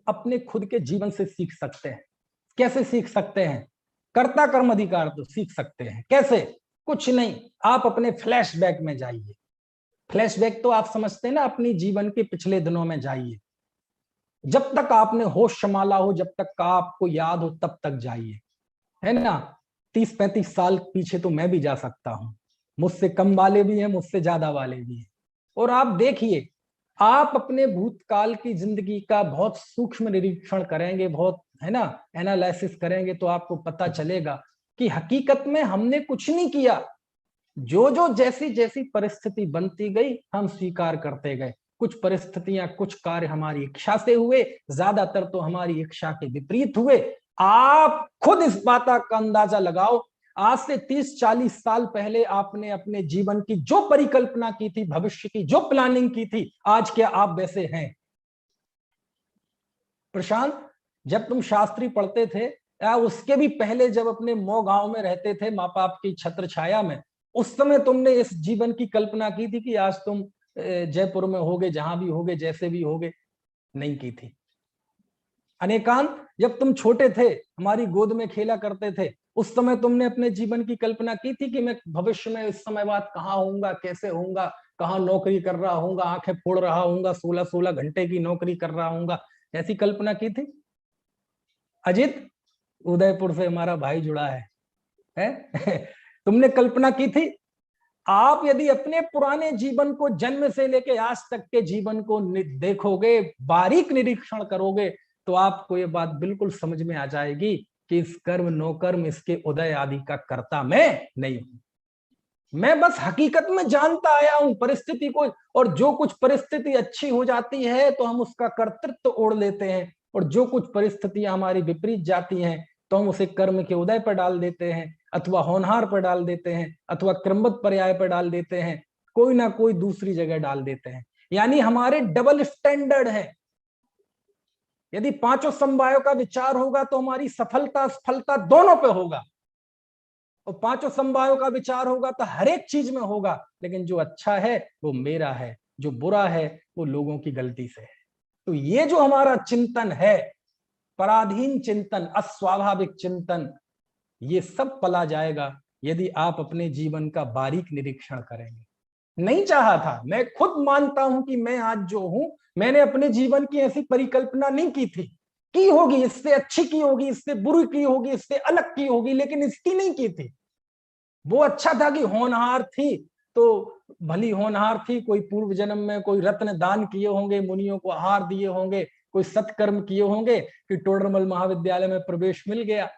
अपने खुद के जीवन से सीख सकते हैं। कैसे सीख सकते हैं? कर्ता कर्म अधिकार तो सीख सकते हैं। कैसे? कुछ नहीं, आप अपने फ्लैशबैक में जाइए। फ्लैशबैक तो आप समझते हैं ना, अपनी जीवन के पिछले दिनों में जाइए, जब तक आपने होश संभाला हो, जब तक आपको याद हो तब तक जाइए, है ना। 30-35 साल पीछे तो मैं भी जा सकता हूं, मुझसे कम वाले भी हैं, मुझसे ज्यादा वाले भी हैं। और आप देखिए, आप अपने भूतकाल की जिंदगी का बहुत सूक्ष्म निरीक्षण करेंगे, बहुत, है ना, एनालिसिस करेंगे, तो आपको पता चलेगा कि हकीकत में हमने कुछ नहीं किया। जो जो जैसी जैसी परिस्थिति बनती गई हम स्वीकार करते गए। कुछ परिस्थितियां, कुछ कार्य हमारी इच्छा से हुए, ज्यादातर तो हमारी इच्छा के विपरीत हुए। आप खुद इस बात का अंदाजा लगाओ, आज से 30-40 साल पहले आपने अपने जीवन की जो परिकल्पना की थी, भविष्य की जो प्लानिंग की थी, आज क्या आप वैसे हैं? प्रशांत, जब तुम शास्त्री पढ़ते थे या उसके भी पहले जब अपने मौ गांव में रहते थे माँ बाप की छत्र छाया में, उस समय तुमने इस जीवन की कल्पना की थी कि आज तुम जयपुर में होगे, जहां भी होगे, जैसे भी होगे? नहीं की थी। अनेकांत, जब तुम छोटे थे, हमारी गोद में खेला करते थे, उस समय तुमने अपने जीवन की कल्पना की थी कि मैं भविष्य में इस समय बाद कहाँ होऊंगा, कैसे होऊंगा, कहाँ नौकरी कर रहा होऊंगा, आंखें फोड़ रहा होऊंगा, 16-16 घंटे की नौकरी कर रहा होऊंगा? ऐसी कल्पना की थी? अजित, उदयपुर से हमारा भाई जुड़ा है? तुमने कल्पना की थी? आप यदि अपने पुराने जीवन को, जन्म से लेके आज तक के जीवन को देखोगे, बारीक निरीक्षण करोगे, तो आपको ये बात बिल्कुल समझ में आ जाएगी कि इस कर्म नौकर्म, इसके उदय आदि का कर्ता मैं नहीं हूं। मैं बस हकीकत में जानता आया हूं परिस्थिति को, और जो कुछ परिस्थिति अच्छी हो जाती है तो हम उसका कर्तृत्व ओढ़ लेते हैं, और जो कुछ परिस्थितियां हमारी विपरीत जाती हैं तो हम उसे कर्म के उदय पर डाल देते हैं, अथवा होनहार पर डाल देते हैं, अथवा क्रमबद्ध पर्याय पर डाल देते हैं, कोई ना कोई दूसरी जगह डाल देते हैं। यानी हमारे डबल स्टैंडर्ड है। यदि पांचों समवायों का विचार होगा तो हमारी सफलता असफलता दोनों पे होगा, और पांचों समवायों का विचार होगा तो हर एक चीज में होगा। लेकिन जो अच्छा है वो मेरा है, जो बुरा है वो लोगों की गलती से है। तो ये जो हमारा चिंतन है, पराधीन चिंतन, अस्वाभाविक चिंतन, ये सब पला जाएगा यदि आप अपने जीवन का बारीक निरीक्षण करेंगे। नहीं चाहा था, मैं खुद मानता हूं कि मैं आज जो हूं, मैंने अपने जीवन की ऐसी परिकल्पना नहीं की थी। की होगी, इससे अच्छी की होगी, इससे बुरी की होगी, इससे अलग की होगी, लेकिन इसकी नहीं की थी। वो अच्छा था कि होनहार थी तो भली होनहार थी, कोई पूर्व जन्म में कोई रत्न दान किए होंगे, मुनियों को आहार दिए होंगे, कोई सत्कर्म किए होंगे कि टोडरमल महाविद्यालय में प्रवेश मिल गया।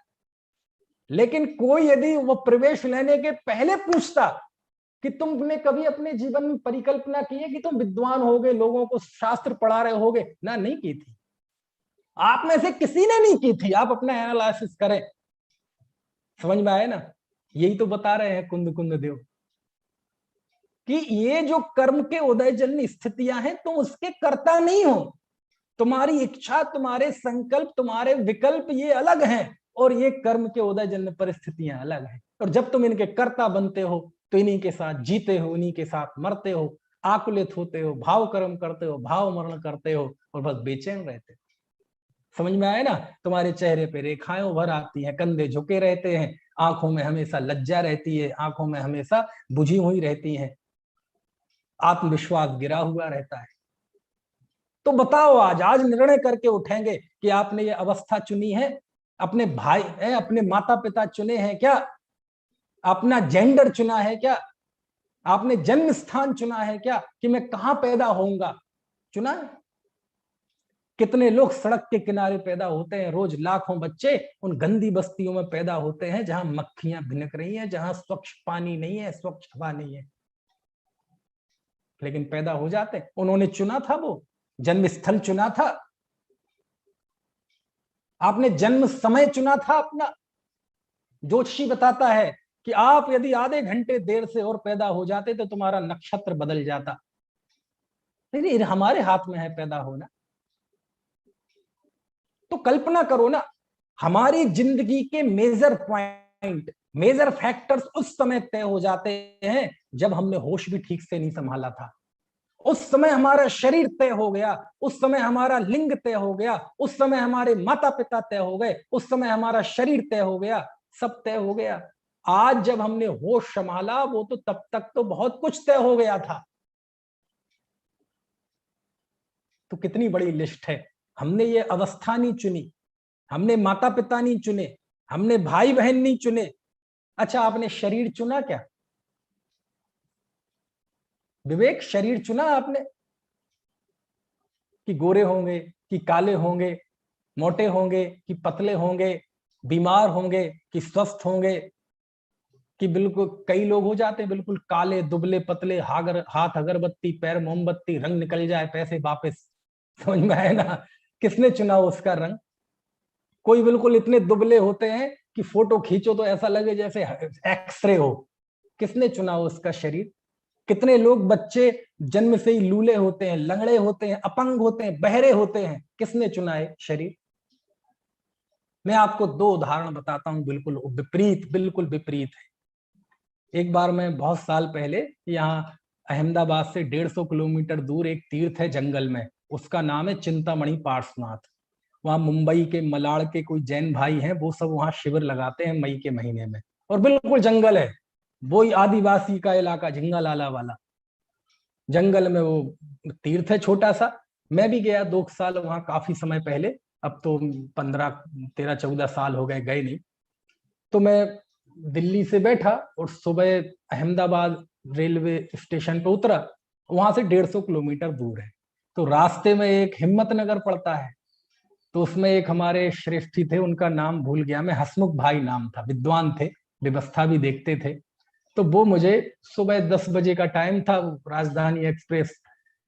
लेकिन कोई यदि वो प्रवेश लेने के पहले पूछता कि तुमने कभी अपने जीवन में परिकल्पना की है कि तुम विद्वान होगे, लोगों को शास्त्र पढ़ा रहे होगे ना? नहीं की थी। आप में से किसी ने नहीं की थी। आप अपना एनालिसिस करें, समझ में आए ना? यही तो बता रहे हैं कुंद कुंद देव कि ये जो कर्म के उदय जन्य स्थितियां हैं, तुम उसके कर्ता नहीं हो। तुम्हारी इच्छा, तुम्हारे संकल्प, तुम्हारे विकल्प ये अलग हैं, और ये कर्म के उदय जन्य परिस्थितियां अलग हैं। और जब तुम इनके कर्ता बनते हो तो इन्हीं के साथ जीते हो, इन्हीं के साथ मरते हो, आकुलित होते हो, भाव कर्म करते हो, भाव मरण करते हो, और बस बेचैन रहते हो। समझ में आए ना? तुम्हारे चेहरे पे रेखाएं उभर आती हैं, कंधे झुके रहते हैं, आंखों में हमेशा लज्जा रहती है, आंखों में हमेशा बुझी हुई रहती है, आत्मविश्वास गिरा हुआ रहता है। तो बताओ, आज आज निर्णय करके उठेंगे कि आपने ये अवस्था चुनी है? अपने भाई है, अपने माता पिता चुने हैं क्या? अपना जेंडर चुना है क्या? आपने जन्म स्थान चुना है क्या कि मैं कहां पैदा होऊंगा? चुना है? कितने लोग सड़क के किनारे पैदा होते हैं, रोज लाखों बच्चे उन गंदी बस्तियों में पैदा होते हैं जहां मक्खियां भिनक रही हैं, जहां स्वच्छ पानी नहीं है, स्वच्छ हवा नहीं है, लेकिन पैदा हो जाते। उन्होंने चुना था, वो जन्म स्थल चुना था। आपने जन्म समय चुना था अपना। ज्योतिषी बताता है कि आप यदि आधे घंटे देर से और पैदा हो जाते तो तुम्हारा नक्षत्र बदल जाता। लेकिन हमारे हाथ में है पैदा होना। तो कल्पना करो ना, हमारी जिंदगी के मेजर पॉइंट, मेजर फैक्टर्स उस समय तय हो जाते हैं जब हमने होश भी ठीक से नहीं संभाला था। उस समय हमारा शरीर तय हो गया, उस समय हमारा लिंग तय हो गया, उस समय हमारे माता पिता तय हो गए, उस समय हमारा शरीर तय हो गया, सब तय हो गया। आज जब हमने होश संभाला, वो तो तब तक तो बहुत कुछ तय हो गया था। तो कितनी बड़ी लिस्ट है। हमने ये अवस्था नहीं चुनी, हमने माता पिता नहीं चुने, हमने भाई बहन नहीं चुने। अच्छा, आपने शरीर चुना क्या? विवेक, शरीर चुना आपने कि गोरे होंगे कि काले होंगे, मोटे होंगे कि पतले होंगे, बीमार होंगे कि स्वस्थ होंगे? कि बिल्कुल कई लोग हो जाते हैं बिल्कुल काले दुबले पतले, हाथ अगरबत्ती, पैर मोमबत्ती, रंग निकल जाए पैसे वापस। समझ में आए ना? किसने चुना उसका रंग? कोई बिल्कुल इतने दुबले होते हैं कि फोटो खींचो तो ऐसा लगे जैसे एक्सरे हो। किसने चुना उसका शरीर? कितने लोग बच्चे जन्म से ही लूले होते हैं, लंगड़े होते हैं, अपंग होते हैं, बहरे होते हैं, किसने चुनाए? शरीर। मैं आपको दो उदाहरण बताता हूं, बिल्कुल विपरीत, बिल्कुल विपरीत है। एक बार मैं बहुत साल पहले यहाँ अहमदाबाद से 150 किलोमीटर दूर एक तीर्थ है जंगल में, उसका नाम है चिंतामणि पार्श्वनाथ। वहां मुंबई के मलाड़ के कोई जैन भाई हैं, वो सब वहां शिविर लगाते हैं मई के महीने में, और बिल्कुल जंगल है, वो आदिवासी का इलाका, झिंगालाला वाला जंगल में वो तीर्थ है छोटा सा। मैं भी गया 2 साल वहां, काफी समय पहले, अब तो 15 13 14 साल हो गए, गए नहीं। तो मैं दिल्ली से बैठा और सुबह अहमदाबाद रेलवे स्टेशन पे उतरा। वहां से 150 किलोमीटर दूर है। तो रास्ते में एक हिम्मत नगर पड़ता है, तो उसमें एक हमारे श्रेष्ठी थे, उनका नाम भूल गया मैं, हसमुख भाई नाम था, विद्वान थे, व्यवस्था भी देखते थे। तो वो मुझे सुबह 10 बजे का टाइम था, राजधानी एक्सप्रेस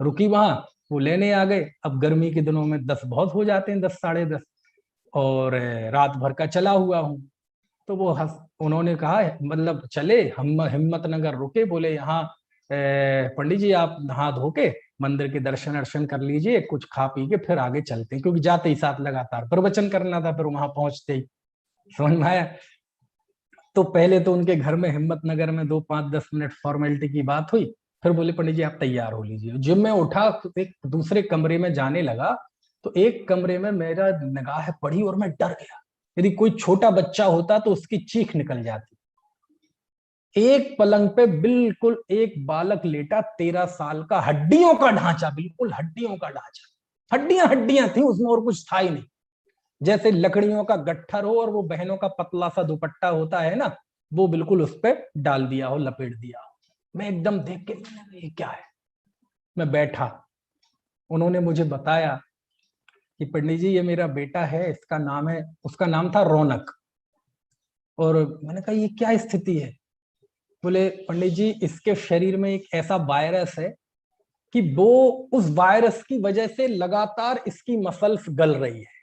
रुकी वहां, वो लेने आ गए। अब गर्मी के दिनों में 10 बहुत हो जाते हैं, 10 साढ़े 10, और रात भर का चला हुआ हूँ। तो वो उन्होंने कहा, मतलब चले, हम हिम्मत नगर रुके, बोले यहाँ पंडित जी आप नहा धो के मंदिर के दर्शन अर्शन कर लीजिए, कुछ खा पी के फिर आगे चलते हैं, क्योंकि जाते ही साथ लगातार प्रवचन करना था, फिर वहां पहुंचते ही। समझ में आया? तो पहले तो उनके घर में हिम्मत नगर में 2 5 10 मिनट फॉर्मेलिटी की बात हुई। फिर बोले पंडित जी आप तैयार हो लीजिए। जब मैं उठा तो एक दूसरे कमरे में जाने लगा, तो एक कमरे में मेरा निगाह पड़ी और मैं डर गया। यदि कोई छोटा बच्चा होता तो उसकी चीख निकल जाती। एक पलंग पे बिल्कुल एक बालक लेटा, 13 साल का, हड्डियों का ढांचा, बिल्कुल हड्डियों का ढांचा, हड्डियां हड्डियां थी उसमें, और कुछ था ही नहीं। जैसे लकड़ियों का गट्ठर हो और वो बहनों का पतला सा दुपट्टा होता है ना, वो बिल्कुल उस पर डाल दिया हो, लपेट दिया हो। मैं एकदम देख के, ये क्या है? मैं बैठा, उन्होंने मुझे बताया कि पंडित जी ये मेरा बेटा है, इसका नाम है, उसका नाम था रौनक। और मैंने कहा ये क्या स्थिति है? बोले पंडित जी इसके शरीर में एक ऐसा वायरस है कि वो, उस वायरस की वजह से लगातार इसकी मसल्स गल रही है,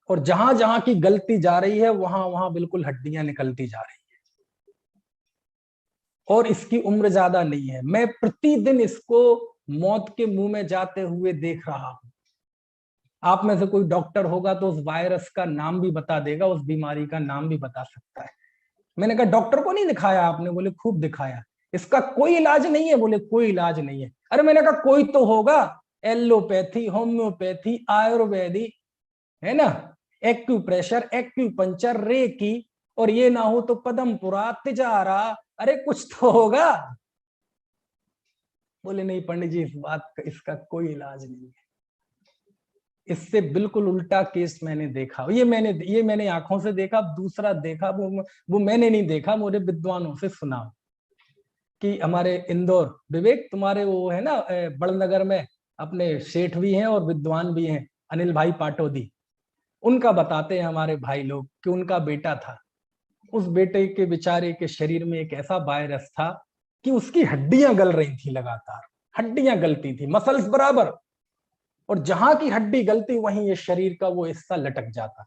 और जहां जहां की गलती जा रही है वहां वहां बिल्कुल हड्डियां निकलती जा रही है, और इसकी उम्र ज्यादा नहीं है। मैं प्रतिदिन इसको मौत के मुंह में जाते हुए देख रहा हूं। आप में से कोई डॉक्टर होगा तो उस वायरस का नाम भी बता देगा, उस बीमारी का नाम भी बता सकता है। मैंने कहा डॉक्टर को नहीं दिखाया आपने? बोले खूब दिखाया। इसका कोई इलाज नहीं है? बोले कोई इलाज नहीं है। अरे मैंने कहा कोई तो होगा, एलोपैथी, होम्योपैथी, आयुर्वेदिक, है ना, एक्यूप्रेशर, एक्यूपंचर, रेकी, और ये ना हो तो पदमपुरा, तिजारा, अरे कुछ तो होगा। बोले नहीं पंडित जी, इस बात का, इसका कोई इलाज नहीं है। इससे बिल्कुल उल्टा केस मैंने देखा, ये मैंने आंखों से देखा। दूसरा देखा, वो मैंने नहीं देखा, मुझे विद्वानों से सुना कि हमारे इंदौर, विवेक तुम्हारे वो है ना बड़नगर में, अपने सेठ भी हैं और विद्वान भी हैं, अनिल भाई पाटोदी, उनका बताते हैं हमारे भाई लोग कि उनका बेटा था। उस बेटे के बेचारे के शरीर में एक ऐसा वायरस था कि उसकी हड्डियां गल रही थी लगातार, हड्डियां गलती थी, मसल्स बराबर, और जहां की हड्डी गलती वहीं ये शरीर का वो हिस्सा लटक जाता।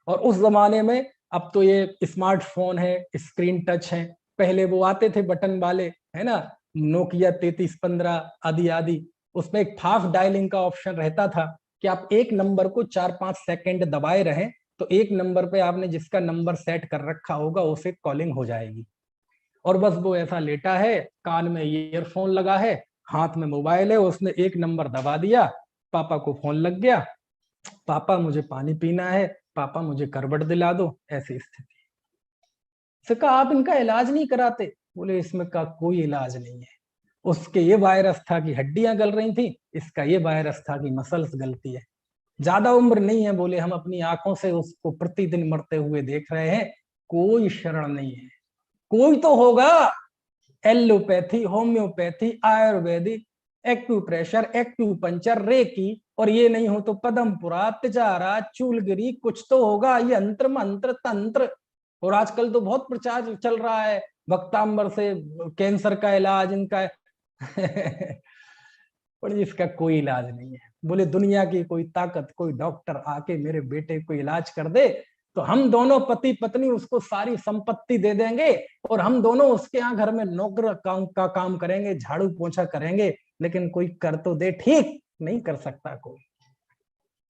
और उस जमाने में, अब तो ये स्मार्टफोन है, स्क्रीन टच है, पहले वो आते थे बटन वाले, है ना, नोकिया 3315 आदि आदि, उसमें एक फास्ट डायलिंग का ऑप्शन रहता था कि आप एक नंबर को 4 5 सेकंड दबाए रहें, तो एक नंबर पे आपने जिसका नंबर सेट कर रखा होगा उसे कॉलिंग हो जाएगी। और बस वो ऐसा लेटा है, कान में ईयरफोन लगा है, हाथ में मोबाइल है, उसने एक नंबर दबा दिया, पापा को फोन लग गया, पापा मुझे पानी पीना है, पापा मुझे करवट दिला दो, ऐसी स्थिति। से कहा आप इनका इलाज नहीं कराते? बोले इसमें का कोई इलाज नहीं है। उसके ये वायरस था कि हड्डियां गल रही थी, इसका ये वायरस था कि मसल्स गलती है। ज्यादा उम्र नहीं है, बोले हम अपनी आंखों से उसको प्रतिदिन मरते हुए देख रहे हैं, कोई शरण नहीं है। कोई तो होगा, allopathy, homeopathy, ayurvedic, acupressure, acupuncture, reiki, और ये नहीं हो तो पदमपुरा, तिजारा, चूलगिरी, कुछ तो होगा, ये यंत्र मंत्र तंत्र। और आजकल तो बहुत प्रचार चल रहा है भक्तांबर से कैंसर का इलाज इनका पर इसका कोई इलाज नहीं है। बोले दुनिया की कोई ताकत, कोई डॉक्टर आके मेरे बेटे को इलाज कर दे, तो हम दोनों पति पत्नी उसको सारी संपत्ति दे देंगे और हम दोनों उसके यहाँ घर में नौकर का काम करेंगे, झाड़ू पोछा करेंगे, लेकिन कोई कर तो दे, ठीक नहीं कर सकता कोई।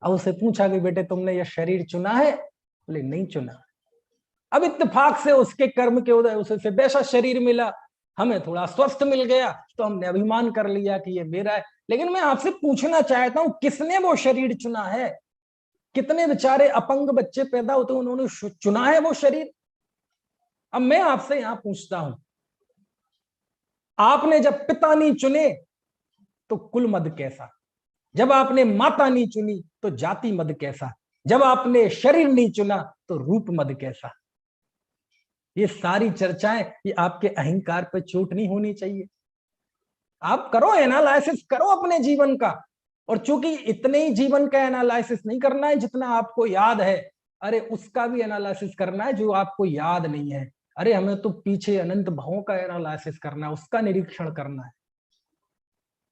अब उसे पूछा कि बेटे तुमने ये शरीर चुना है? बोले नहीं चुना। अब इत्तेफाक से उसके कर्म के उदय उसे वैसा शरीर मिला, हमें थोड़ा स्वस्थ मिल गया, तो हमने अभिमान कर लिया कि ये मेरा है। लेकिन मैं आपसे पूछना चाहता हूं, किसने वो शरीर चुना है? कितने बेचारे अपंग बच्चे पैदा होते हैं, उन्होंने चुना है वो शरीर? अब मैं आपसे यहां पूछता हूं, आपने जब पिता नहीं चुने तो कुल मद कैसा? जब आपने माता नहीं चुनी तो जाति मद कैसा? जब आपने शरीर नहीं चुना तो रूप मद कैसा? ये सारी चर्चाएं ये आपके अहंकार पर चोट नहीं होनी चाहिए। आप करो एनालिसिस, करो अपने जीवन का। और चूंकि इतने ही जीवन का एनालिसिस नहीं करना है जितना आपको याद है, अरे उसका भी एनालिसिस करना है जो आपको याद नहीं है। अरे हमें तो पीछे अनंत भावों का एनालिसिस करना है, उसका निरीक्षण करना है।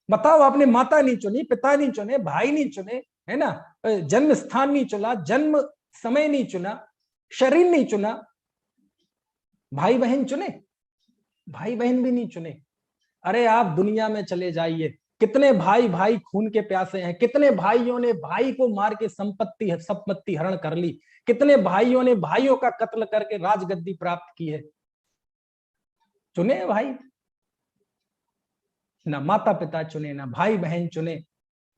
बताओ, आपने माता नहीं चुनी, पिता नहीं चुने, भाई नहीं चुने, है ना, जन्म स्थान नहीं चुना, जन्म समय नहीं चुना, शरीर नहीं चुना, भाई बहन चुने? भाई बहन भी नहीं चुने। अरे आप दुनिया में चले जाइए, कितने भाई भाई खून के प्यासे हैं, कितने भाइयों ने भाई को मार के संपत्ति हरण कर ली, कितने भाइयों ने भाइयों का कत्ल करके राजगद्दी प्राप्त की है। चुने भाई? ना माता पिता चुने, ना भाई बहन चुने।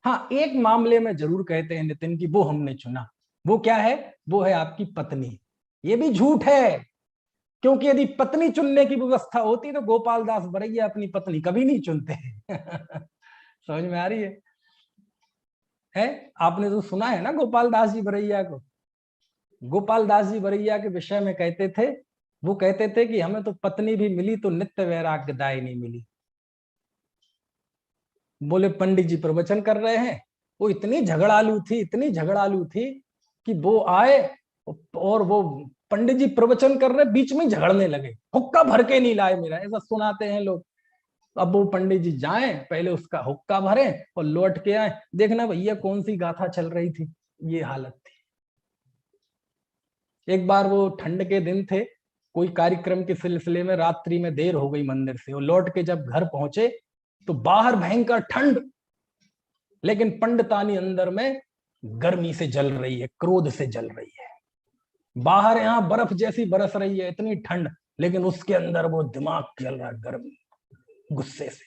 हाँ, एक मामले में जरूर कहते हैं नितिन की वो हमने चुना। वो क्या है? वो है आपकी पत्नी। ये भी झूठ है, क्योंकि यदि पत्नी चुनने की व्यवस्था होती तो गोपाल दास बरैया अपनी पत्नी कभी नहीं चुनते। समझ में आ रही है? आपने तो सुना है ना गोपाल दास जी बरैया को। गोपाल दास जी बरैया के विषय में कहते थे, वो कहते थे कि हमें तो पत्नी भी मिली तो नित्य वैराग्य दायिनी मिली। बोले पंडित जी प्रवचन कर रहे हैं, वो इतनी झगड़ालू थी, इतनी झगड़ालू थी कि वो आए और वो पंडित जी प्रवचन कर रहे, बीच में झगड़ने लगे, हुक्का भर के नहीं लाए मेरा, ऐसा सुनाते हैं लोग। अब वो पंडित जी जाएं, पहले उसका हुक्का भरें और लौट के आए, देखना भैया कौन सी गाथा चल रही थी। ये हालत थी। एक बार वो ठंड के दिन थे, कोई कार्यक्रम के सिलसिले में रात्रि में देर हो गई मंदिर से, और लौट के जब घर पहुंचे तो बाहर भयंकर ठंड, लेकिन पंडितानी अंदर में गर्मी से जल रही है, क्रोध से जल रही है। बाहर यहां बर्फ जैसी बरस रही है, इतनी ठंड, लेकिन उसके अंदर वो दिमाग जल रहा है गर्मी, गुस्से से।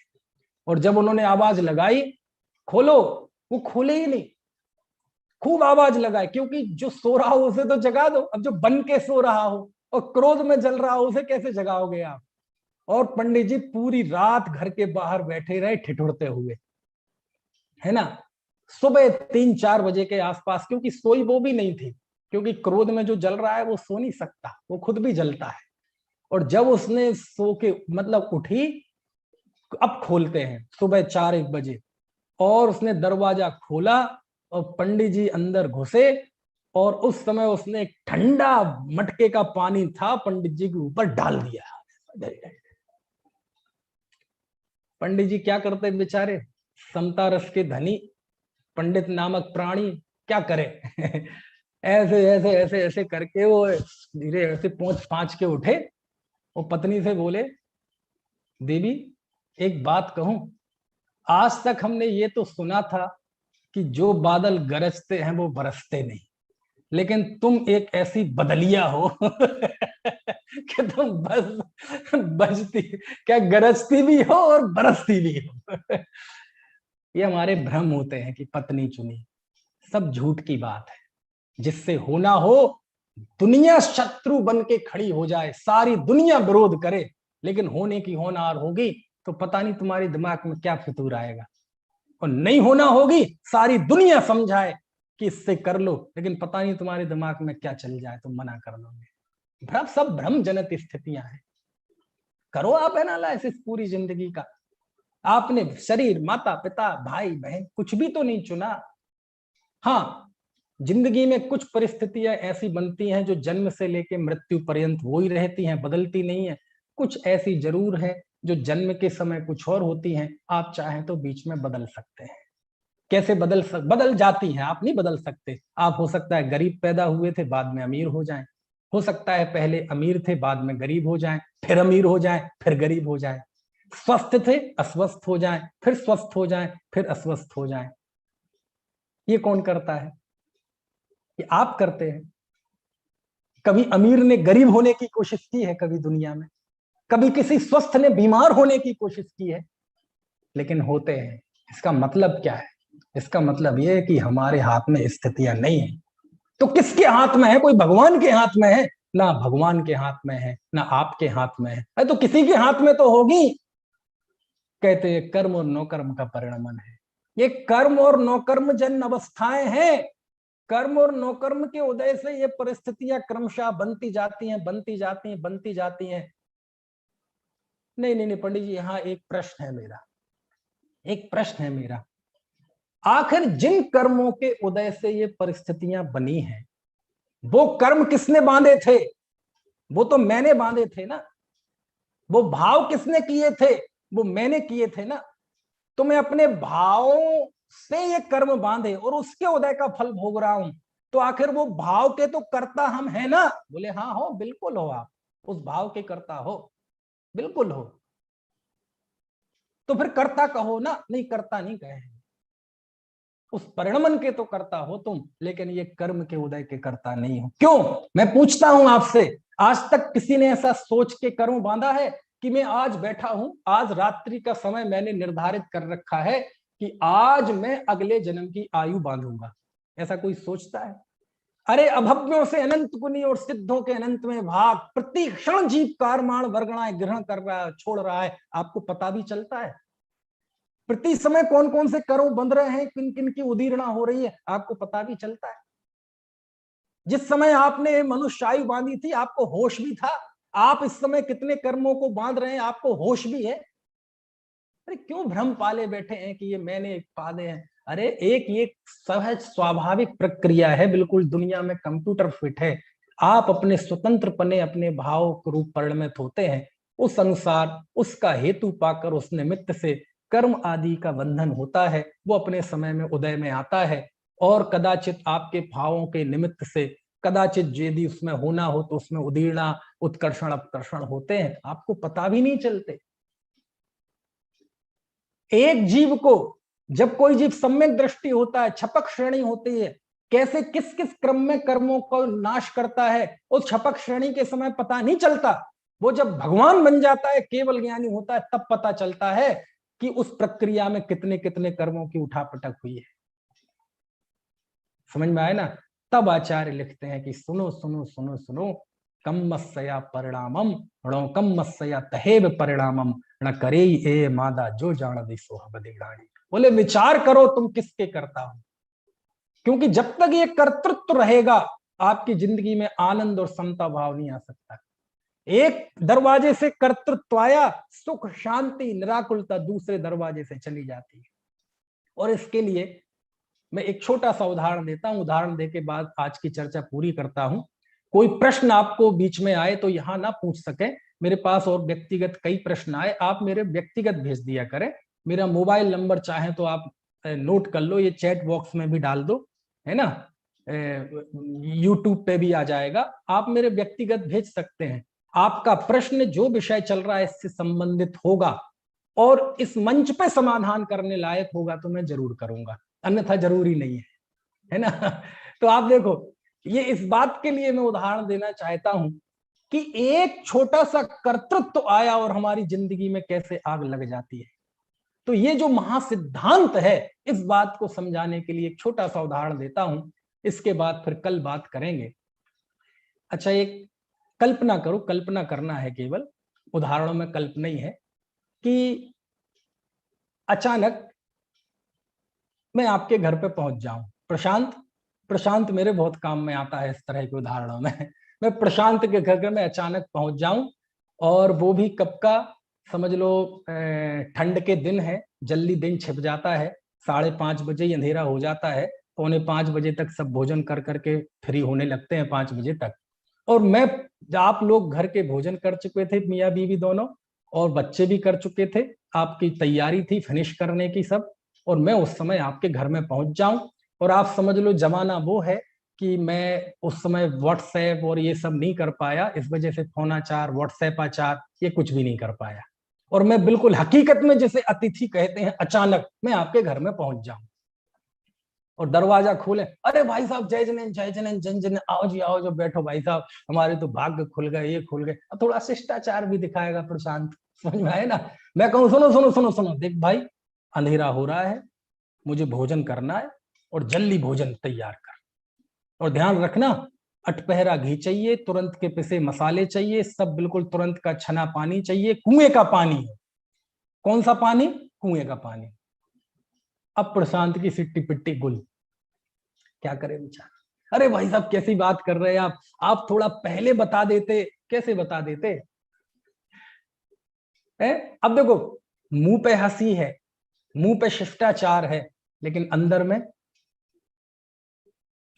और जब उन्होंने आवाज लगाई खोलो, वो खोले ही नहीं। खूब आवाज लगाए, क्योंकि जो सो रहा हो उसे तो जगा दो। अब जो बन के सो रहा हो और क्रोध में जल रहा हो उसे कैसे जगाओगे आप? और पंडित जी पूरी रात घर के बाहर बैठे रहे ठिठुरते हुए, है ना। सुबह 3-4 बजे के आसपास, क्योंकि सोई वो भी नहीं थी, क्योंकि क्रोध में जो जल रहा है वो सो नहीं सकता, वो खुद भी जलता है। और जब उसने सो के मतलब उठी, अब खोलते हैं सुबह 4-1 बजे, और उसने दरवाजा खोला और पंडित जी अंदर घुसे, और उस समय उसने एक ठंडा मटके का पानी था पंडित जी के ऊपर डाल दिया। पंडित जी क्या करते बेचारे, समता रस के धनी पंडित नामक प्राणी, क्या करे? ऐसे ऐसे ऐसे ऐसे करके वो धीरे ऐसे पहुंच पांच के उठे, वो पत्नी से बोले, देवी एक बात कहूं, आज तक हमने ये तो सुना था कि जो बादल गरजते हैं वो बरसते नहीं, लेकिन तुम एक ऐसी बदलिया हो कि तुम बस बजती, क्या गरजती भी हो और बरसती भी हो। ये हमारे भ्रम होते हैं कि पत्नी चुनी, सब झूठ की बात है। जिससे होना हो, दुनिया शत्रु बन के खड़ी हो जाए, सारी दुनिया विरोध करे, लेकिन होने की होनहार होगी तो पता नहीं तुम्हारे दिमाग में क्या फितूर आएगा। और नहीं होना होगी, सारी दुनिया समझाए कि इससे कर लो, लेकिन पता नहीं तुम्हारे दिमाग में क्या चल जाए, तुम मना कर दोगे। भ्रम, सब भ्रम जनित स्थितियां हैं। करो आप एनालिसिस पूरी जिंदगी का। आपने शरीर, माता पिता, भाई बहन कुछ भी तो नहीं चुना। हाँ, जिंदगी में कुछ परिस्थितियां ऐसी बनती हैं जो जन्म से लेकर मृत्यु पर्यंत वो ही रहती हैं, बदलती नहीं है। कुछ ऐसी जरूर है जो जन्म के समय कुछ और होती हैं, आप चाहें तो बीच में बदल सकते हैं। कैसे बदल जाती हैं, आप नहीं बदल सकते। आप हो सकता है गरीब पैदा हुए थे, बाद में अमीर हो जाएं, हो सकता है पहले अमीर थे, बाद में गरीब हो जाएं, फिर अमीर हो जाएं, फिर गरीब हो जाएं, स्वस्थ थे, अस्वस्थ हो जाएं, फिर स्वस्थ हो जाएं, फिर अस्वस्थ हो जाएं। ये कौन करता है? ये आप करते हैं। कभी अमीर ने गरीब होने की कोशिश की है कभी दुनिया में? कभी किसी स्वस्थ ने बीमार होने की कोशिश की है? लेकिन होते हैं। इसका मतलब क्या है? इसका मतलब यह है कि हमारे हाथ में स्थितियां नहीं है। तो किसके हाथ में है? कोई भगवान के हाथ में है? ना भगवान के हाथ में है, ना आपके हाथ में है। तो किसी के हाथ में तो होगी। कहते हैं कर्म और नौकर्म का परिणमन है। ये कर्म और नौकर्म जन अवस्थाएं हैं। कर्म और नौकर्म के उदय से ये परिस्थितियां क्रमशः बनती जाती हैं, बनती जाती हैं, बनती जाती हैं। नहीं नहीं नहीं पंडित जी, यहाँ एक प्रश्न है मेरा, एक प्रश्न है मेरा। आखिर जिन कर्मों के उदय से ये परिस्थितियां बनी हैं, वो कर्म किसने बांधे थे? वो तो मैंने बांधे थे ना। वो भाव किसने किए थे? वो मैंने किए थे ना। तो मैं अपने भावों से ये कर्म बांधे और उसके उदय का फल भोग रहा हूं। तो आखिर वो भाव के तो कर्ता हम है ना? बोले हाँ हो, बिल्कुल हो, आप उस भाव के कर्ता हो, बिल्कुल हो। तो फिर कर्ता कहो ना। नहीं, कर्ता नहीं कहे, उस परिणमन के तो करता हो तुम, लेकिन ये कर्म के उदय के करता नहीं हो। क्यों? मैं पूछता हूं आपसे, आज तक किसी ने ऐसा सोच के कर्म बांधा है कि मैं आज बैठा हूं, आज रात्रि का समय मैंने निर्धारित कर रखा है कि आज मैं अगले जन्म की आयु बांधूंगा? ऐसा कोई सोचता है? अरे अभव्यों से अनंत गुनी और सिद्धों के अनंत में भाग, प्रति क्षण जीव कारमाण वर्गणाएं ग्रहण कर रहा है, छोड़ रहा है, आपको पता भी चलता है? प्रति समय कौन कौन से कर्म बंध रहे हैं, किन किन की उदीरणा हो रही है, आपको पता भी चलता है? जिस समय आपने मनुष्य आयु बांधी थी, आपको होश भी था? आप इस समय कितने कर्मों को बांध रहे हैं, आपको होश भी है? अरे क्यों भ्रम पाले बैठे हैं कि ये मैंने पाले हैं? अरे एक ये सहज स्वाभाविक प्रक्रिया है, बिल्कुल दुनिया में कंप्यूटर फिट है। आप अपने स्वतंत्र पने, अपने भाव के रूप परिणमित होते हैं, उस अनुसार उसका हेतु पाकर उस निमित्त से कर्म आदि का बंधन होता है, वो अपने समय में उदय में आता है। और कदाचित आपके भावों के निमित्त से कदाचित यदि उसमें होना हो तो उसमें उदीर्णा, उत्कर्षण, अपकर्षण होते हैं, आपको पता भी नहीं चलते। एक जीव को, जब कोई जीव सम्यक दृष्टि होता है, छपक श्रेणी होती है, कैसे किस किस क्रम में कर्मों को नाश करता है, उस छपक श्रेणी के समय पता नहीं चलता। वो जब भगवान बन जाता है, केवल ज्ञानी होता है, तब पता चलता है कि उस प्रक्रिया में कितने कितने कर्मों की उठापटक हुई है। समझ में आए ना? तब आचार्य लिखते हैं कि सुनो सुनो सुनो सुनो, कम्मस्या परिणामम णो कम्मस्या तहेव परिणामम न करे ए मादा जो जान दी सोह बदिगाड़ी। बोले विचार करो तुम किसके करता हो, क्योंकि जब तक ये कर्तृत्व रहेगा आपकी जिंदगी में आनंद और समता भाव नहीं आ सकता। एक दरवाजे से कर्तृत्व आया, सुख शांति निराकुलता दूसरे दरवाजे से चली जाती है। और इसके लिए मैं एक छोटा सा उदाहरण देता हूं, उदाहरण देके बाद आज की चर्चा पूरी करता हूं। कोई प्रश्न आपको बीच में आए तो यहां ना पूछ सके, मेरे पास और व्यक्तिगत कई प्रश्न आए, आप मेरे व्यक्तिगत भेज दिया करें। मेरा मोबाइल नंबर चाहे तो आप नोट कर लो, ये चैट बॉक्स में भी डाल दो, है ना? यूट्यूब पे भी आ जाएगा, आप मेरे व्यक्तिगत भेज सकते हैं। आपका प्रश्न जो विषय चल रहा है इससे संबंधित होगा और इस मंच पे समाधान करने लायक होगा तो मैं जरूर करूंगा, अन्यथा जरूरी नहीं है ना? तो आप देखो, ये इस बात के लिए मैं उदाहरण देना चाहता हूं कि एक छोटा सा कर्तृत्व आया और हमारी जिंदगी में कैसे आग लग जाती है। तो ये जो महासिद्धांत है, इस बात को समझाने के लिए एक छोटा सा उदाहरण देता हूं, इसके बाद फिर कल बात करेंगे। अच्छा, एक कल्पना करो, कल्पना करना है केवल, उदाहरणों में कल्पना ही है कि अचानक मैं आपके घर पे पहुंच जाऊं। प्रशांत, प्रशांत मेरे बहुत काम में आता है इस तरह के उदाहरणों में। मैं प्रशांत के घर में अचानक पहुंच जाऊं, और वो भी कब का, समझ लो ठंड के दिन है, जल्दी दिन छिप जाता है, 5:30 बजे ही अंधेरा हो जाता है, 4:45 बजे तक सब भोजन कर करके फ्री होने लगते हैं 5 बजे तक। और मैं, आप लोग घर के भोजन कर चुके थे, मियाँ बीवी दोनों, और बच्चे भी कर चुके थे, आपकी तैयारी थी फिनिश करने की सब, और मैं उस समय आपके घर में पहुंच जाऊं, और आप समझ लो जमाना वो है कि मैं उस समय व्हाट्सएप और ये सब नहीं कर पाया, इस वजह से फोनाचार, व्हाट्सएप आचार ये कुछ भी नहीं कर पाया, और मैं बिल्कुल हकीकत में जिसे अतिथि कहते हैं, अचानक मैं आपके घर में पहुंच जाऊं और दरवाजा खोले, अरे भाई साहब जय जनेन जय जनेन जय जनेन, आओ जी आओ, जो बैठो भाई साहब, हमारे तो भाग्य खुल गए, ये खुल गए। अब थोड़ा शिष्टाचार भी दिखाएगा प्रशांत, समझ में आए ना। मैं कहूँ सुनो सुनो सुनो सुनो, देख भाई अंधेरा हो रहा है, मुझे भोजन करना है, और जल्दी भोजन तैयार कर, और ध्यान रखना अटपहरा घी चाहिए, तुरंत के पिसे मसाले चाहिए, सब बिल्कुल तुरंत का छना पानी चाहिए, कुएं का पानी है। कौन सा पानी? कुएं का पानी। अब प्रशांत की सिट्टी पिट्टी गुल, क्या करे बेचारा। अरे भाई साहब कैसी बात कर रहे हैं आप थोड़ा पहले बता देते। कैसे बता देते है? अब देखो, मुंह पे हंसी है, मुंह पे शिष्टाचार है, लेकिन अंदर में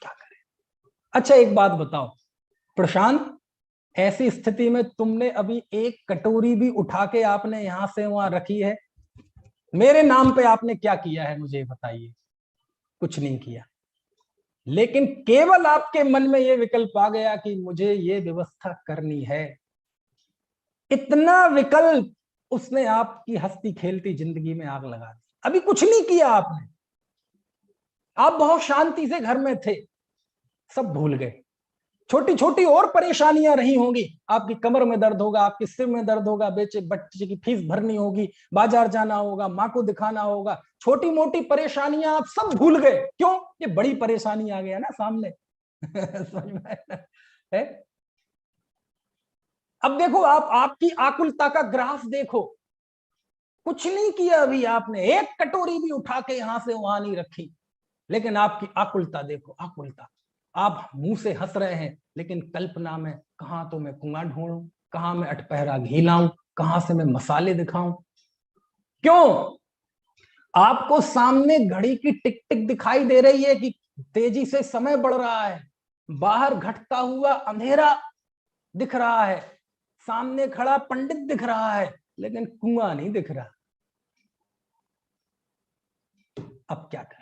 क्या करे। अच्छा एक बात बताओ प्रशांत, ऐसी स्थिति में तुमने अभी एक कटोरी भी उठा के आपने यहां से वहां रखी है? मेरे नाम पे आपने क्या किया है मुझे बताइए? कुछ नहीं किया, लेकिन केवल आपके मन में यह विकल्प आ गया कि मुझे ये व्यवस्था करनी है। इतना विकल्प, उसने आपकी हंसती खेलती जिंदगी में आग लगा दी। अभी कुछ नहीं किया आपने, आप बहुत शांति से घर में थे, सब भूल गए। छोटी छोटी और परेशानियां रही होंगी, आपकी कमर में दर्द होगा, आपके सिर में दर्द होगा, बेचे बच्चे की फीस भरनी होगी, बाजार जाना होगा, माँ को दिखाना होगा, छोटी मोटी परेशानियां आप सब भूल गए। क्यों? ये बड़ी परेशानी आ गया ना सामने। समझ में आया है? अब देखो, आप आपकी आकुलता का ग्राफ देखो, कुछ नहीं किया अभी आपने, एक कटोरी भी उठा के यहां से वहां नहीं रखी, लेकिन आपकी आकुलता देखो, आकुलता। आप मुंह से हंस रहे हैं, लेकिन कल्पना में कहां तो मैं कुआं ढूंढूं, कहां मैं अटपहरा घी लाऊं, कहां से मैं मसाले दिखाऊं। क्यों? आपको सामने घड़ी की टिक टिक दिखाई दे रही है कि तेजी से समय बढ़ रहा है, बाहर घटता हुआ अंधेरा दिख रहा है, सामने खड़ा पंडित दिख रहा है, लेकिन कुआं नहीं दिख रहा। अब क्या करें?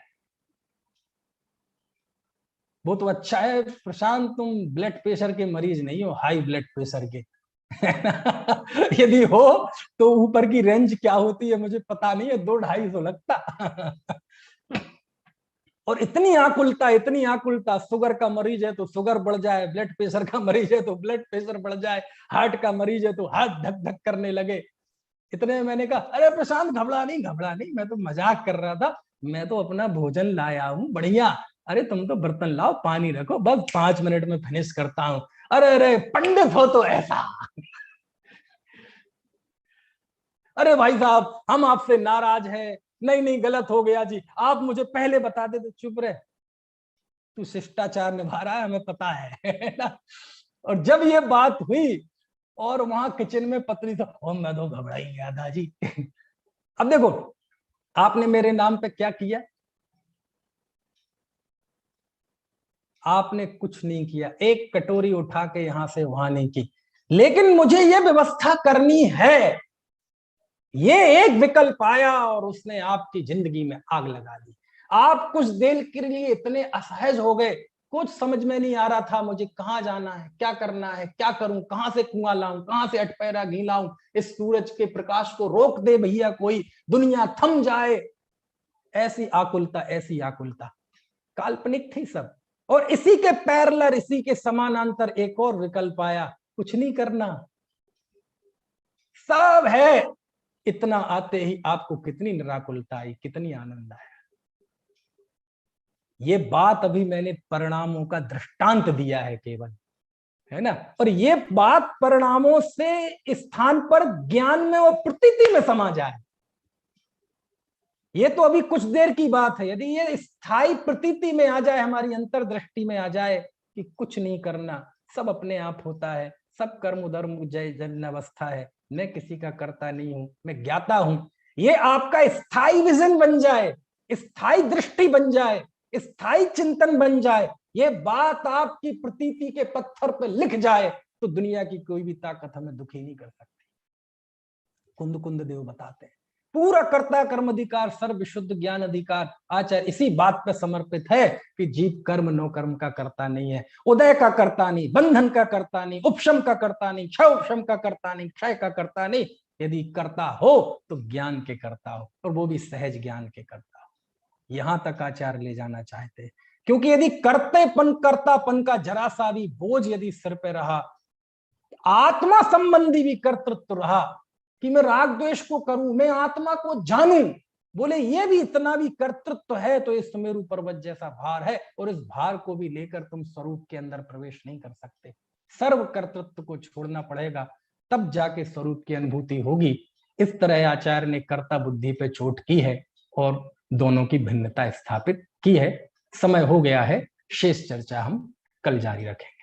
वो तो अच्छा है प्रशांत, तुम ब्लड प्रेशर के मरीज नहीं हो, हाई ब्लड प्रेशर के। यदि हो तो ऊपर की रेंज क्या होती है मुझे पता नहीं है, 200-250 लगता। और इतनी आकुलता, इतनी आकुलता, शुगर का मरीज है तो शुगर बढ़ जाए, ब्लड प्रेशर का मरीज है तो ब्लड प्रेशर बढ़ जाए, हार्ट का मरीज है तो हार्ट धक धक करने लगे। इतने में मैंने कहा, अरे प्रशांत घबरा नहीं, घबरा नहीं, मैं तो मजाक कर रहा था, मैं तो अपना भोजन लाया हूँ बढ़िया। अरे तुम तो बर्तन लाओ, पानी रखो, बस 5 मिनट में फिनिश करता हूँ। अरे अरे पंडित हो तो ऐसा। अरे भाई साहब हम आपसे नाराज हैं, नहीं नहीं गलत हो गया जी, आप मुझे पहले बता दे। तो चुप रहे, तू शिष्टाचार निभा रहा है हमें पता है ना। और जब ये बात हुई और वहां किचन में पत्नी तो, ओ मैं तो घबरा ही गया था जी। अब देखो, आपने मेरे नाम पे क्या किया? आपने कुछ नहीं किया, एक कटोरी उठा के यहां से वहां नहीं की, लेकिन मुझे ये व्यवस्था करनी है। ये एक विकल्प आया और उसने आपकी जिंदगी में आग लगा दी। आप कुछ देर के लिए इतने असहज हो गए, कुछ समझ में नहीं आ रहा था मुझे कहां जाना है, क्या करना है, क्या करूं, कहां से कुआं लाऊं, कहां से अटपहरा घी लाऊं, इस सूरज के प्रकाश को रोक दे भैया कोई, दुनिया थम जाए। ऐसी आकुलता, ऐसी आकुलता, काल्पनिक थी सब। और इसी के पैरेलल, इसी के समानांतर एक और विकल्प आया, कुछ नहीं करना, सब है। इतना आते ही आपको कितनी निराकुलता आई, कितनी आनंद आया। ये बात अभी मैंने परिणामों का दृष्टांत दिया है केवल, है ना। और ये बात परिणामों से स्थान पर ज्ञान में और प्रतीति में समा जाए, ये तो अभी कुछ देर की बात है। यदि ये स्थायी प्रतीति में आ जाए, हमारी अंतर्दृष्टि में आ जाए कि कुछ नहीं करना, सब अपने आप होता है, सब कर्म धर्म जय जन अवस्था है, मैं किसी का करता नहीं हूं, मैं ज्ञाता हूं, ये आपका स्थायी विजन बन जाए, स्थायी दृष्टि बन जाए, स्थायी चिंतन बन जाए, ये बात आपकी प्रतीति के पत्थर पर लिख जाए, तो दुनिया की कोई भी ताकत हमें दुखी नहीं कर सकती। कुंद कुंद देव बताते हैं, पूरा कर्ता कर्म अधिकार, सर्व शुद्ध ज्ञान अधिकार। आचार्य इसी बात पर समर्पित है कि जीव कर्म नो कर्म का कर्ता नहीं है, उदय का कर्ता नहीं, बंधन का कर्ता नहीं, उपशम का कर्ता नहीं, क्षय उपशम का कर्ता नहीं, क्षय का कर्ता नहीं। यदि कर्ता हो तो ज्ञान के कर्ता हो, और वो भी सहज ज्ञान के कर्ता हो। यहां तक आचार्य ले जाना चाहते हैं, क्योंकि यदि कर्तेपन कर्तापन का जरा सा भी बोझ यदि सिर पे रहा, आत्मा संबंधी भी कर्तृत्व रहा कि मैं राग द्वेष को करूं, मैं आत्मा को जानूं, बोले ये भी इतना भी कर्तृत्व है तो ये सुमेरु पर्वत जैसा भार है, और इस भार को भी लेकर तुम स्वरूप के अंदर प्रवेश नहीं कर सकते। सर्व कर्तृत्व को छोड़ना पड़ेगा, तब जाके स्वरूप की अनुभूति होगी। इस तरह आचार्य ने कर्ता बुद्धि पे चोट की है और दोनों की भिन्नता स्थापित की है। समय हो गया है, शेष चर्चा हम कल जारी रखेंगे।